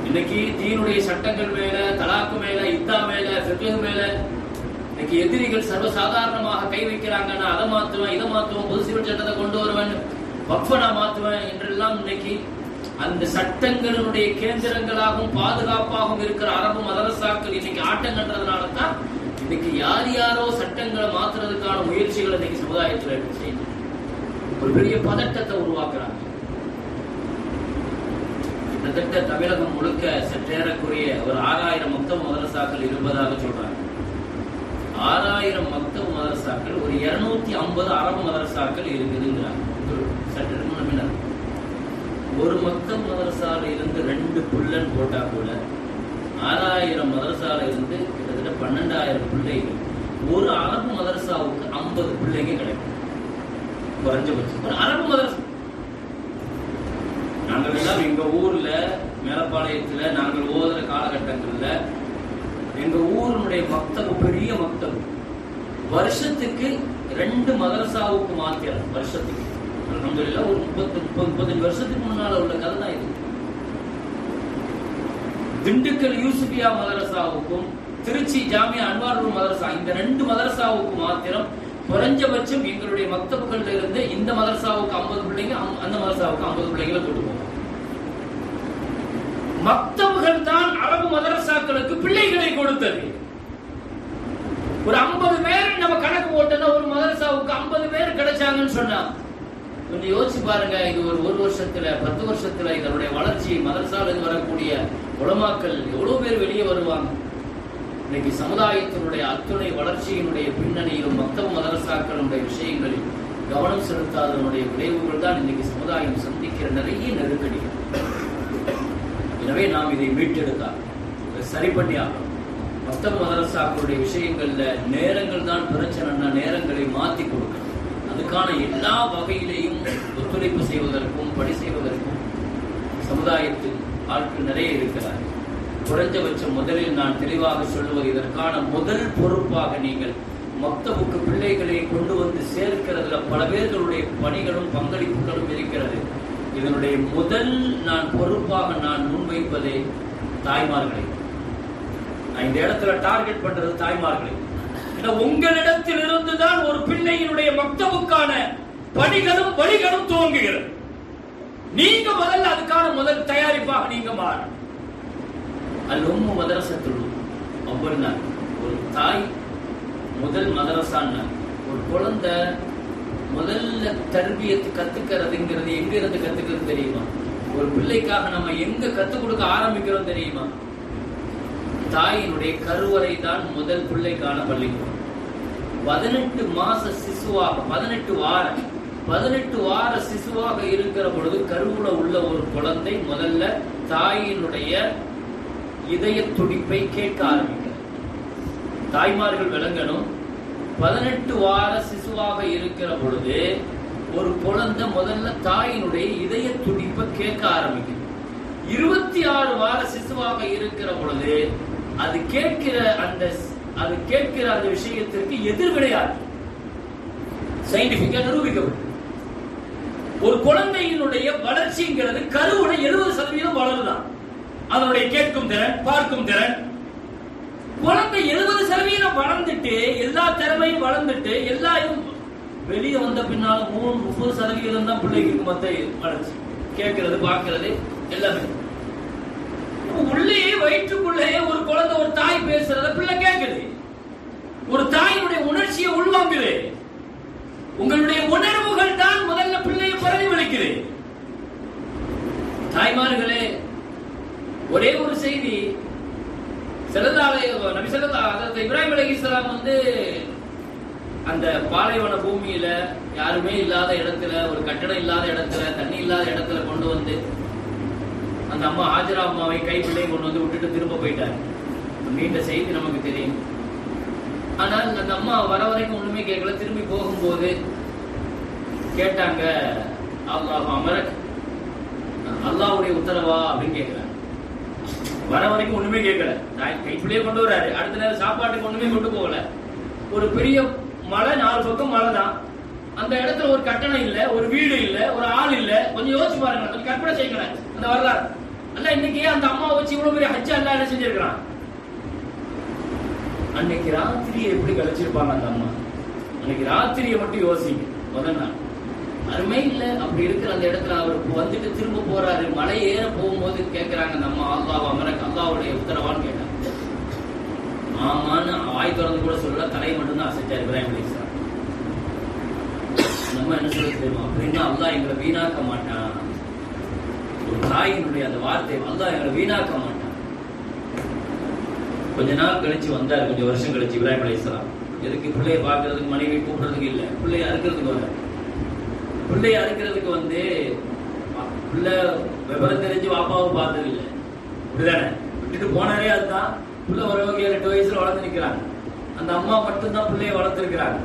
இன்னைக்கு தீனுடைய சட்டங்கள் மேல, தலாக்கு மேல, இத்தா மேல, ஃபிக்ஹ் மேல இன்னைக்கு எதிரிகள் சர்வசாதாரணமாக கை வைக்கிறாங்கன்னா அதை மாத்துவேன், இதை மாத்துவேன், பொது சிவில் சட்டத்தை கொண்டு வருவேன், வக்ஃபனா மாத்துவேன் என்றெல்லாம் இன்னைக்கு அந்த சட்டங்களுடைய கேந்திரங்களாகவும் பாதுகாப்பாகவும் இருக்கிற அரபு மதரசாக்கள் இன்னைக்கு ஆட்டம் கண்டதுனால தான் இன்னைக்கு யார் யாரோ சட்டங்களை மாத்துறதுக்கான முயற்சிகள் இன்னைக்கு சமுதாயத்தில் செய்யணும். ஒரு பெரிய பதட்டத்தை உருவாக்குறாங்க. கிட்டத்தட்ட தமிழகம் முழுக்க சற்றேறக்குரிய ஒரு 6000 மக்தப் மதரசாக்கள் இருப்பதாக சொல்றாங்க. 6000 மக்தப் மதரசாக்கள், ஒரு 250 அரபு மதரசாக்கள் இருக்குதுங்கிறாங்க. சற்று முன்னர் ஒரு மக்தப் மதரசால இருந்து 2 புள்ளன் போட்டா கூட 6000 மதரசால இருந்து கிட்டத்தட்ட 12000 பிள்ளைகள். ஒரு அரபு மதரசாவுக்கு 50 பிள்ளைங்க கிடைக்கும் குறைஞ்சபட்சம். ஒரு அரபு மதரசா நாங்கள் எல்லாம் எங்க ஊர்ல மேலப்பாளையத்துல நாங்கள் ஓதுற காலகட்டங்கள்ல எங்க ஊருடைய மக்தபு பெரிய மக்தபு. வருஷத்துக்கு 2 மதரசாவுக்கு மாத்திரம். வருஷத்துக்கு அல்ஹம்துலில்லாஹ் ஒரு 30-35 வருஷத்துக்கு முன்னால உள்ள கதை தான் இது. திண்டுக்கல் யூசுபியா மதரசாவுக்கும் திருச்சி ஜாமியா அன்வார் மதரசா, இந்த 2 மதரசாவுக்கு மாத்திரம் குறைஞ்சபட்சம் எங்களுடைய மக்தபுகள்ல இருந்து இந்த மதரசாவுக்கு 50 பிள்ளைங்க, அந்த மதரசாவுக்கு 50 பிள்ளைகளை கொண்டு போவோம். மக்தபுகள் தான் அரபு மதரசாக்களுக்கு பிள்ளைகளை கொடுத்தது. ஒரு 50 பேர் நம்ம கணக்கு போட்டோம்னா ஒரு மதரசாவுக்கு 50 பேர் கிடைச்சாங்கன்னு சொன்னா கொஞ்சம் யோசிச்சு பாருங்க. இது ஒரு வருஷத்துல 10 வருஷத்துல இதனுடைய வளர்ச்சி, மதரசால வரக்கூடிய உலமாக்கள் எவ்வளவு பேர் வெளியே வருவாங்க. இன்னைக்கு சமுதாயத்தினுடைய அத்துணை வளர்ச்சியினுடைய பின்னணியிலும் மக்தப் மதரசாக்களுடைய விஷயங்களில் கவனம் செலுத்தாதனுடைய விளைவுகள் தான் இன்னைக்கு சமுதாயம் சந்திக்கிற நிறைய நெருக்கடிகள். எனவே நாம் இதை மீட்டெடுத்தால் சரி பண்ணி ஆகணும். மக்தப் மதரசாக்களுடைய விஷயங்கள்ல நேரங்கள் தான் பிரச்சனைன்னா நேரங்களை மாற்றி கொடுக்கணும். அதுக்கான எல்லா வகையிலையும் ஒத்துழைப்பு செய்வதற்கும் பணி செய்வதற்கும் சமுதாயத்தில் ஆட்கள் நிறைய இருக்கிறார். குறைஞ்சபட்சம் முதலில் நான் தெளிவாக சொல்லுவது, இதற்கான முதல் பொறுப்பாக நீங்கள் மக்தபுக்கு பிள்ளைகளை கொண்டு வந்து சேர்க்கிறதுல பல பேர்களுடைய பணிகளும் பங்களிப்புகளும் இருக்கிறது. இதனுடைய முதல் நான் பொறுப்பாக நான் முன்வைப்பதே தாய்மார்களை. நான் இந்த இடத்துல டார்கெட் பண்றது தாய்மார்களை. உங்களிடத்தில் இருந்துதான் ஒரு பிள்ளையினுடைய மக்தபுக்கான பணிகளும் வழிகளும் துவங்குகிறது. நீங்க முதல்ல அதுக்கான முதல் தயாரிப்பாக நீங்க மாறணும். அல்-உம்மு மதரசத்துல் அவ்வல். ஒரு தாய் முதல் மதரசான்னா ஒரு குழந்தை முதல்ல தர்பியத்து கத்துக்கிறதுங்கிறது எங்க இருந்து கத்துக்கிறது தெரியுமா? ஒரு பிள்ளைக்காக நம்ம எங்க கத்துக் கொடுக்க ஆரம்பிக்கிறோம் தெரியுமா? தாயினுடைய கருவறை தான் முதல் பிள்ளைக்கான பள்ளிக்கூடம். 18 மாச சிசுவாக 18 வார சிசுவாக இருக்கிற பொழுது கருவுல உள்ள ஒரு குழந்தை முதல்ல தாயினுடைய இதய துடிப்பை கேட்க ஆரம்பிக்கிறது. தாய்மார்கள் விளங்கணும். 18 வார சிசுவாக இருக்கிற பொழுது ஒரு குழந்தை முதல்ல தாயினுடைய இதய துடிப்பை கேட்க ஆரம்பிக்கும். 26 வார சிசுவாக இருக்கிற பொழுது அது கேட்கிற அந்த விஷயத்திற்கு எதிர்வினையாது. சயின்டிபிக்கா நிரூபிக்கப்பட்டு ஒரு குழந்தையினுடைய வளர்ச்சிங்கிறது கருவுடைய 70% வளருதான். அதனுடைய கேட்கும் திறன், பார்க்கும் திறன். குழந்தை 70% வளர்ந்துட்டு எல்லா திறமையும் வளர்ந்துட்டு எல்லாரும் வெளியே வந்த பின்னாலும் 30% தான் பிள்ளைக்கு மத்த வளர்ச்சி. கேட்கறது பார்க்கறது எல்லாமே. உள்ளே வயிற்றுக்குள்ளே ஒரு குழந்தை ஒரு தாய் பேசுறத பிள்ளை கேட்குது. ஒரு தாயினுடைய உணர்ச்சியை உள்வாங்குது. உங்களுடைய உணர்வுகள் தான் முதல்ல பிள்ளையை பிரதிபலிக்குது. தாய்மார்களே, ஒரே ஒரு செய்தி, நபி ஸல்லல்லாஹு இப்ராஹிம் அலைஹிஸ்ஸலாம் அந்த பாலைவன பூமியில யாருமே இல்லாத இடத்துல, ஒரு கட்டடம் இல்லாத இடத்துல, தண்ணி இல்லாத இடத்துல கொண்டு வந்து அந்த அம்மா ஹாஜரா அம்மாவை கைப்பிள்ளையை கொண்டு வந்து விட்டுட்டு திரும்ப போயிட்டாங்க. நீண்ட செய்தி நமக்கு தெரியும். ஆனால் அந்த அம்மா வர வரைக்கும் ஒண்ணுமே கேட்கல. திரும்பி போகும்போது கேட்டாங்க, அல்லாஹ் அமரக், அல்லாஹ்வுடைய உத்தரவா அப்படின்னு கேட்கிறாங்க. வர வரைக்கும் ஒண்ணுமே கேட்கல. கைப்பிள்ளையே கொண்டு வராரு. அடுத்த நேரம் சாப்பாட்டுக்கு ஒண்ணுமே கொண்டு போகல. ஒரு பெரிய மலை, 4 பக்கம் மலை தான். அந்த இடத்துல ஒரு கட்டணம் இல்ல, ஒரு வீடு இல்ல, ஒரு ஆள் இல்ல. கொஞ்சம் யோசிச்சு பாருங்க, கொஞ்சம் கற்பனை செய்யுங்க அந்த வரலாறு. அல்ல இன்னைக்கு அந்த அம்மாவை வச்சு இவ்வளவு பெரிய ஹஜ் அல்ல என்ன செஞ்சிருக்கிறான். அன்னைக்கு ராத்திரியை எப்படி கழிச்சிருப்பாங்க அந்த அம்மா. அன்னைக்கு ராத்திரியை மட்டும் யோசிங்க. முதல் நாள் அருமை இல்ல. அப்படி இருக்கிற அந்த இடத்துல அவருக்கு வந்துட்டு திரும்ப போறாரு. மலை ஏற போகும்போது கேட்கிறாங்க அந்த அம்மா, அல்லாஹ் அமரக், அல்லாஹ்வுடைய உத்தரவான்னு கேட்டாங்க. ஆமான்னு வாய் திறந்து கூட சொல்ல, தலையை மட்டும்தான் அசைச்சார் இப்ராஹிம் அலைஹிஸ்ஸலாம். நம்ம என்ன சொல்ல தெரியுமா, அப்படின்னா அல்லாஹ் எங்களை வீணாக்க மாட்டான். ஒரு தாயினுடைய அந்த வார்த்தை, அல்லாஹ் எங்களை வீணாக்க மாட்டான். கொஞ்ச நாள் கழிச்சு வந்தார், கொஞ்சம் வருஷம் கழிச்சு இப்ராஹிம் அலைஹிஸ்ஸலாம். எதுக்கு? பிள்ளைய பார்க்கறதுக்கு, மனைவி கூப்பிடுறதுக்கு இல்ல, பிள்ளைய அறுக்கிறதுக்கு வர. பிள்ளைய அறுக்கிறதுக்கு பிள்ளை விவரம் தெரிஞ்சு வாப்பாவை பார்த்தது இல்லை. இப்படிதானே விட்டுட்டு போனாரே. அதுதான் பிள்ளை ஒரு 7-8 வயசுல வளர்ந்து நிற்கிறாங்க. அந்த அம்மா மட்டும்தான் பிள்ளைய வளர்த்துருக்கிறாங்க.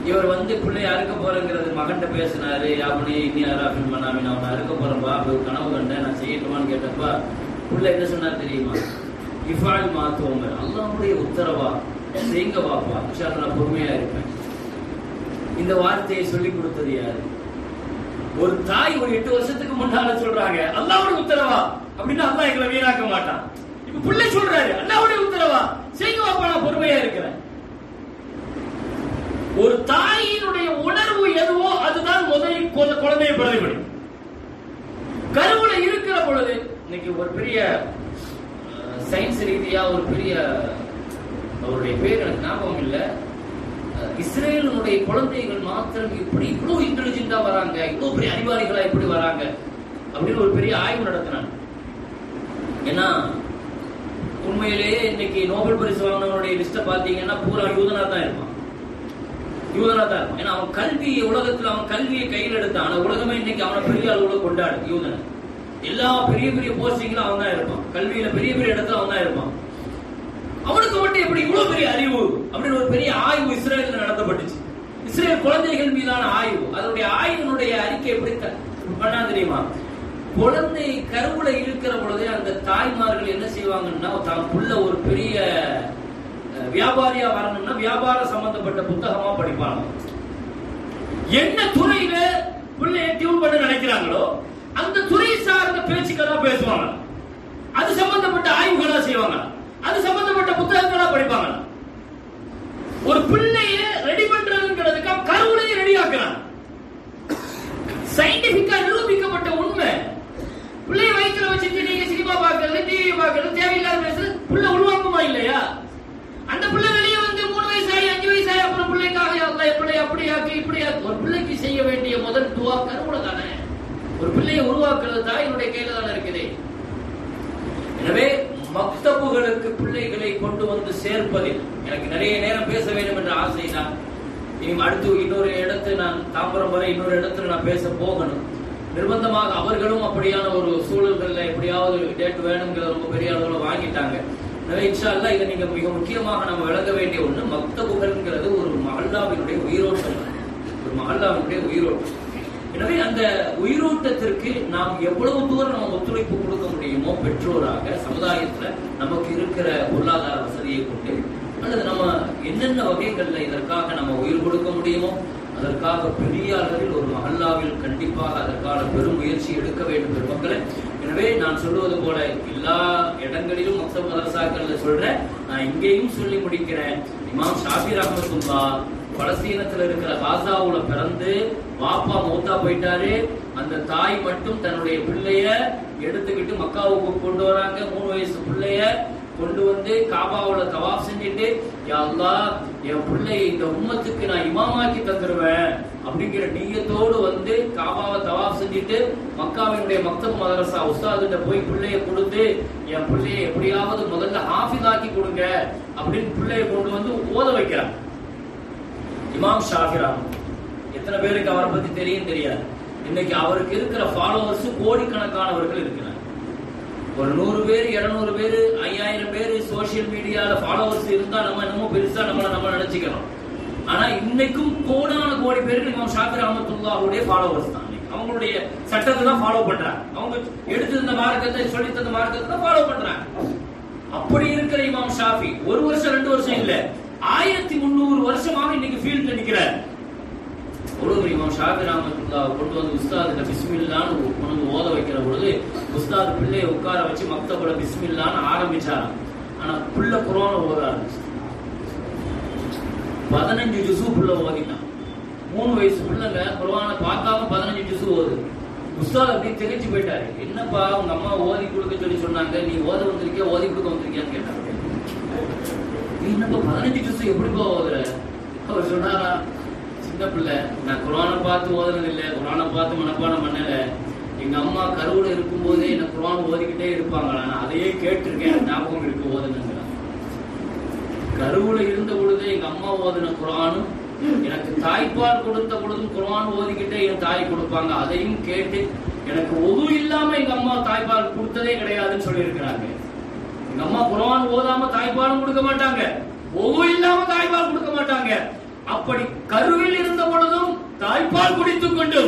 இவர் பிள்ளைய அறுக்க போறேங்கிறது மகன்கிட்ட பேசினாரு. அப்படி இனி யாரும் பண்ணாம நான் அவனை அறுக்க போறேன்பா, அப்படி ஒரு கனவு கண்டேன், நான் செய்யட்டுமான்னு கேட்டப்பா பிள்ளை என்ன சொன்னார் தெரியுமா? இஃபால் மாத்தோமர், அல்லாஹ்வுடைய உத்தரவா, செய்யுங்க பாப்பா, இன்ஷா அல்லாஹ் நான் பொறுமையா இருப்பேன். இந்த வார்த்தையை சொல்லி கொடுத்தது யாரு? ஒரு தாய் ஒரு 8 வருஷத்துக்கு முன்னால சொல்றாங்க, அல்லாஹ்வுடைய உத்தரவா அப்படின்னா அல்லாஹ் எங்களை வீணாக்க மாட்டான். இப்ப பிள்ளை சொல்றாரு, அல்லாஹ்வுடைய உத்தரவா, செய்யுங்க பாப்பா, நான் பொறுமையா இருக்கிறேன். ஒரு தாயினுடைய உணர்வு எதுவோ அதுதான் முதலில் குழந்தையை பிரதிபலிக்கும். கருவுல இருக்கிற பொழுது இன்னைக்கு ஒரு பெரிய சயின்ஸ் ரீதியா ஒரு பெரிய, அவருடைய பேர் எனக்கு ஞாபகம் இல்ல, இஸ்ரேலுடைய குழந்தைகள் மாத்திரம் இப்படி இவ்வளவு இன்டெலிஜென்டா வராங்க, இவ்வளவு பெரிய அறிவாளிகளா எப்படி வராங்க அப்படின்னு ஒரு பெரிய ஆய்வு நடத்தினாங்க. ஏன்னா உண்மையிலேயே இன்னைக்கு நோபல் பரிசு வாங்கினவனுடைய லிஸ்ட பாத்தீங்கன்னா பூரா யூதனா தான் இருப்பான். யூதனா தான் இருப்பான். ஏன்னா அவன் கல்வி உலகத்துல, அவன் கல்வியை கையில் எடுத்தான். ஆனா உலகமே இன்னைக்கு அவனை பெரிய அளவுல கொண்டாடு யூதனை. எல்லா பெரிய பெரிய போஸ்டிங்ல அவன் தான் இருப்பான். கல்வியில பெரிய பெரிய இடத்துல அவன் தான் இருப்பான். அவனுக்கு மட்டும் எப்படி இவ்வளவு பெரிய அறிவு அப்படின்னு ஒரு பெரிய ஆய்வு இஸ்ரேலில் நடத்தப்பட்டுச்சு. இஸ்ரேல் குழந்தைகள் மீதான ஆய்வு. அதனுடைய ஆய்வினுடைய அறிக்கை எப்படி பண்ணா தெரியுமா? குழந்தை கருவுல இருக்கிற பொழுதே அந்த தாய்மார்கள் என்ன செய்வாங்கன்னா, தான் புள்ள ஒரு பெரிய வியாபாரியா வரணும்னா வியாபார சம்பந்தப்பட்ட புத்தகமா படிப்பாங்க. என்ன துறையில பிள்ளைய டியூன் பண்ண நினைக்கிறாங்களோ அந்த துறை சார்ந்த பேச்சுக்களா பேசுவாங்க. அது சம்பந்தப்பட்ட ஆய்வுகளா செய்வாங்க. அது சம்பந்தப்பட்ட புத்தகங்களா படிப்பாங்க. ஒரு பிள்ளைய ரெடி பண்றதுங்கிறதுக்கு கருவுலையே ரெடி ஆக்குறாங்க. சயின்டிபிக்கா நிரூபிக்கப்பட்ட உண்மை. பிள்ளைய வயிற்றுல வச்சுட்டு நீங்க சினிமா பார்க்கறது, டிவி பார்க்கறது, தேவையில்லாத பேசுறது புள்ள உருவாக்குமா இல்லையா? அந்த பிள்ளை வெளியே 3 வயசாயி 5 வயசாயி அப்புறம் பிள்ளைக்காக பிள்ளைய அப்படியாக்கி இப்படியாக்கி. ஒரு பிள்ளைக்கு செய்ய வேண்டிய முதல் துவா கருவுல தானே. ஒரு பிள்ளையை உருவாக்குறது தாயினுடைய கையில தானே இருக்குது. எனவே மக்தபுகளுக்கு பிள்ளைகளை கொண்டு வந்து சேர்ப்பதில் எனக்கு நிறைய நேரம் பேச வேண்டும் என்ற ஆசை தான். அடுத்து இன்னொரு இடத்து, நான் தாம்பரம் வரை இன்னொரு இடத்துல நான் பேச போகணும். நிர்பந்தமாக அவர்களும் அப்படியான ஒரு சூழல்கள்ல எப்படியாவது டேட் வேணுங்கிறத ரொம்ப பெரிய அளவுல வாங்கிட்டாங்க. எனவே இன்ஷா அல்லாஹ் இதை நீங்க மிக முக்கியமாக நம்ம விளங்க வேண்டிய ஒண்ணு, மக்தபுகள்ங்கிறது ஒரு மஹல்லாவினுடைய உயிரோட்டம். ஒரு மஹல்லாவினுடைய உயிரோட்டம். எனவே அந்த உயிரோட்டத்திற்கு நாம் எவ்வளவு தூரம் நம்ம ஒத்துழைப்பு கொடுக்க முடியுமோ பெற்றோராக, சமுதாயத்துல நமக்கு இருக்கிற பொருளாதார வசதியை கொண்டு, அல்லது நம்ம என்னென்ன வகைகள்ல இதற்காக நம்ம உயிர் கொடுக்க முடியுமோ அதற்காக பெரிய அளவில் ஒரு மஹல்லாவில் கண்டிப்பாக அதற்கான பெரும் முயற்சி எடுக்க வேண்டும் பெருமக்களே. எனவே நான் சொல்லுவது போல எல்லா இடங்களிலும் மக்தப் மதரசாக்கள்ல சொல்றேன், நான் இங்கேயும் சொல்லி முடிக்கிறேன். இமாம் ஷாஃபி ரஹ்மத்துல்லாஹ் பலஸ்தீனத்தில் இருக்கிற காசாவுல பிறந்து வாப்பா மௌத்தா போயிட்டாரு. அந்த தாய் மட்டும் தன்னுடைய பிள்ளைய எடுத்துக்கிட்டு மக்காவுக்கு கொண்டு வராங்க. 3 வயசு பிள்ளைய கொண்டு வந்து காபாவுல தவாப் செஞ்சுட்டு, யா அல்லாஹ் என் பிள்ளைய இந்த உம்மத்துக்கு நான் இமாமாக்கி தந்துருவேன் அப்படிங்கிற நீயத்தோடு வந்து காபாவை தவாப் செஞ்சுட்டு மக்காவினுடைய மக்தப் மதரசா உஸ்தாதுகிட்ட போய் பிள்ளைய கொடுத்து, என் பிள்ளைய எப்படியாவது முதல்ல ஹாஃபிதாக்கி கொடுங்க அப்படின்னு பிள்ளைய கொண்டு வந்து ஓத வைக்கிறார். இமாம் ஷாஃபி ரஹ்மத்துல்லாஹி. எத்தனை பேருக்கு அவரை பத்தி தெரியும் தெரியாது. இன்னைக்கு அவருக்கு இருக்கிற ஃபாலோவர்ஸ் கோடிக்கணக்கானவர்கள் இருக்கிறார். ஒரு 100 பேர் 200 பேர் 5000 பேர் சோசியல் மீடியால ஃபாலோவர்ஸ் இருந்தா நம்ம என்னமோ பெருசா நம்ம நினைச்சுக்கிறோம். ஆனா இன்னைக்கும் கோடான கோடி பேருக்கு இமாம் ஷாஃபி ரஹ்மத்துல்லாஹுடைய ஃபாலோவர்ஸ் தான். அவங்களுடைய சட்டத்தை தான் ஃபாலோ பண்றாங்க. அவங்க எடுத்து இந்த மார்க்கத்தை சொல்லி தந்த மார்க்கத்தை தான் ஃபாலோ பண்றாங்க. அப்படி இருக்கிற இமாம் ஷாஃபி 1 வருஷம் 2 வருஷம் இல்ல, 1300 வருஷமாக இன்னைக்கு ஃபீல்ட்ல நிக்கிறார். ஒரு இமாம் ஷாஃபி ரஹ்மத்துல்லாஹ் கொண்டு வந்து உஸ்தாதுல பிஸ்மில்லான்னு கொண்டு ஓத வைக்கிற பொழுது உஸ்தாது பிள்ளையை உட்கார வச்சு மக்தபுல பிஸ்மில்லான்னு ஆரம்பிச்சாராம். ஆனா பிள்ளை குர்ஆனை ஓத ஆரம்பிச்சு 15 ஜுஸு பிள்ளை ஓதிட்டான். 3 வயசு பிள்ளைங்க குர்ஆனை பார்க்காம 15 ஜுஸு ஓது. உஸ்தாத் அப்படி திகைச்சு போயிட்டாரு. என்னப்பா உங்க அம்மா ஓதி கொடுக்க சொல்லி சொன்னாங்க, நீ ஓத வந்திருக்கியா ஓதி கொடுக்க வந்திருக்கியான்னு கேட்டாங்க. நீ என்னப்பா 15 ஜுஸு எப்படிப்பா ஓதுற? அவர் சொன்னாரா, சின்ன பிள்ளை, நான் குர்ஆனை பார்த்து ஓதுனது இல்லை, குர்ஆனை பார்த்து மனப்பாடம் பண்ணல. எங்க அம்மா கருவுல இருக்கும் போதே என்ன குர்ஆன் ஓதிக்கிட்டே இருப்பாங்களா, நான் அதையே கேட்டிருக்கேன், ஞாபகம் இருக்கு ஓதுனுங்கிறான். கருவுல இருந்த பொழுதே எங்க அம்மா ஓதுன குர்ஆனும், எனக்கு தாய்ப்பால் கொடுத்த பொழுதும் குர்ஆன் ஓதிக்கிட்டே என் தாய் கொடுப்பாங்க, அதையும் கேட்டு எனக்கு ஒது இல்லாம எங்க அம்மா தாய்ப்பால் கொடுத்ததே கிடையாதுன்னு சொல்லி இருக்கிறாங்க. எங்க அம்மா குர்ஆன் ஓதாம தாய்ப்பாலும் கொடுக்க மாட்டாங்க, ஒது இல்லாம தாய்ப்பால் கொடுக்க மாட்டாங்க. அப்படி கருவில் இருந்த பொழுதும் தாய்ப்பால் குடித்துக் கொண்டு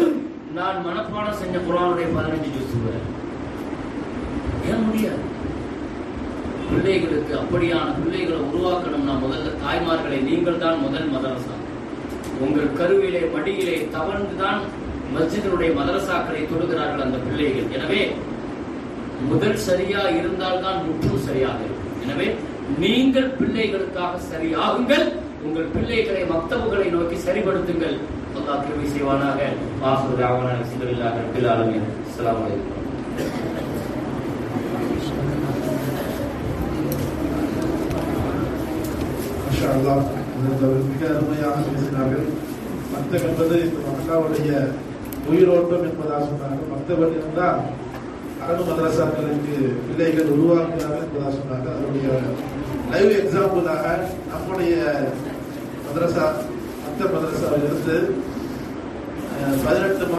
நான் மனப்பாடம் செஞ்ச குர்ஆனுடைய 15 ஜுஸுவை ஏன் முடியாது? பிள்ளைகளுக்கு அப்படியான பிள்ளைகளை உருவாக்கணும்னா முதல்ல தாய்மார்களை நீங்கள் தான் முதல் மதரசா. உங்கள் கருவிலே மடியிலே தவழ்ந்துதான் மஸ்ஜிதினுடைய மதரசாக்களை தொடுகிறார்கள் அந்த பிள்ளைகள். எனவே முதல் சரியா இருந்தால்தான் முற்றும் சரியாக இருக்கும். எனவே நீங்கள் பிள்ளைகளுக்காக சரியாகுங்கள், உங்கள் பிள்ளைகளை மக்தபுகளை நோக்கி சரிபடுத்துங்கள். அல்லாஹ் கிருபை செய்வானாக. ஆகிரு தஅவானா அல்ஹம்துலில்லாஹி ரப்பில் ஆலமீன். அஸ்ஸலாமு அலைக்கும். மாஷா அல்லாஹ், மிக அருமையாக பேசினார்கள். மக்தப் என்பது இந்த மக்காவுடைய உயிரோட்டம் என்பதாக சொன்னார்கள். மக்தப் இருந்தால் அரபு மதரசாக்களுக்கு பிள்ளைகள் உருவாக்குகிறார்கள் என்பதாக சொன்னார்கள். அதனுடைய லைவ் எக்ஸாம்பிளாக நம்முடைய மதரசா மக்தப் மதரசாவில் இருந்து 18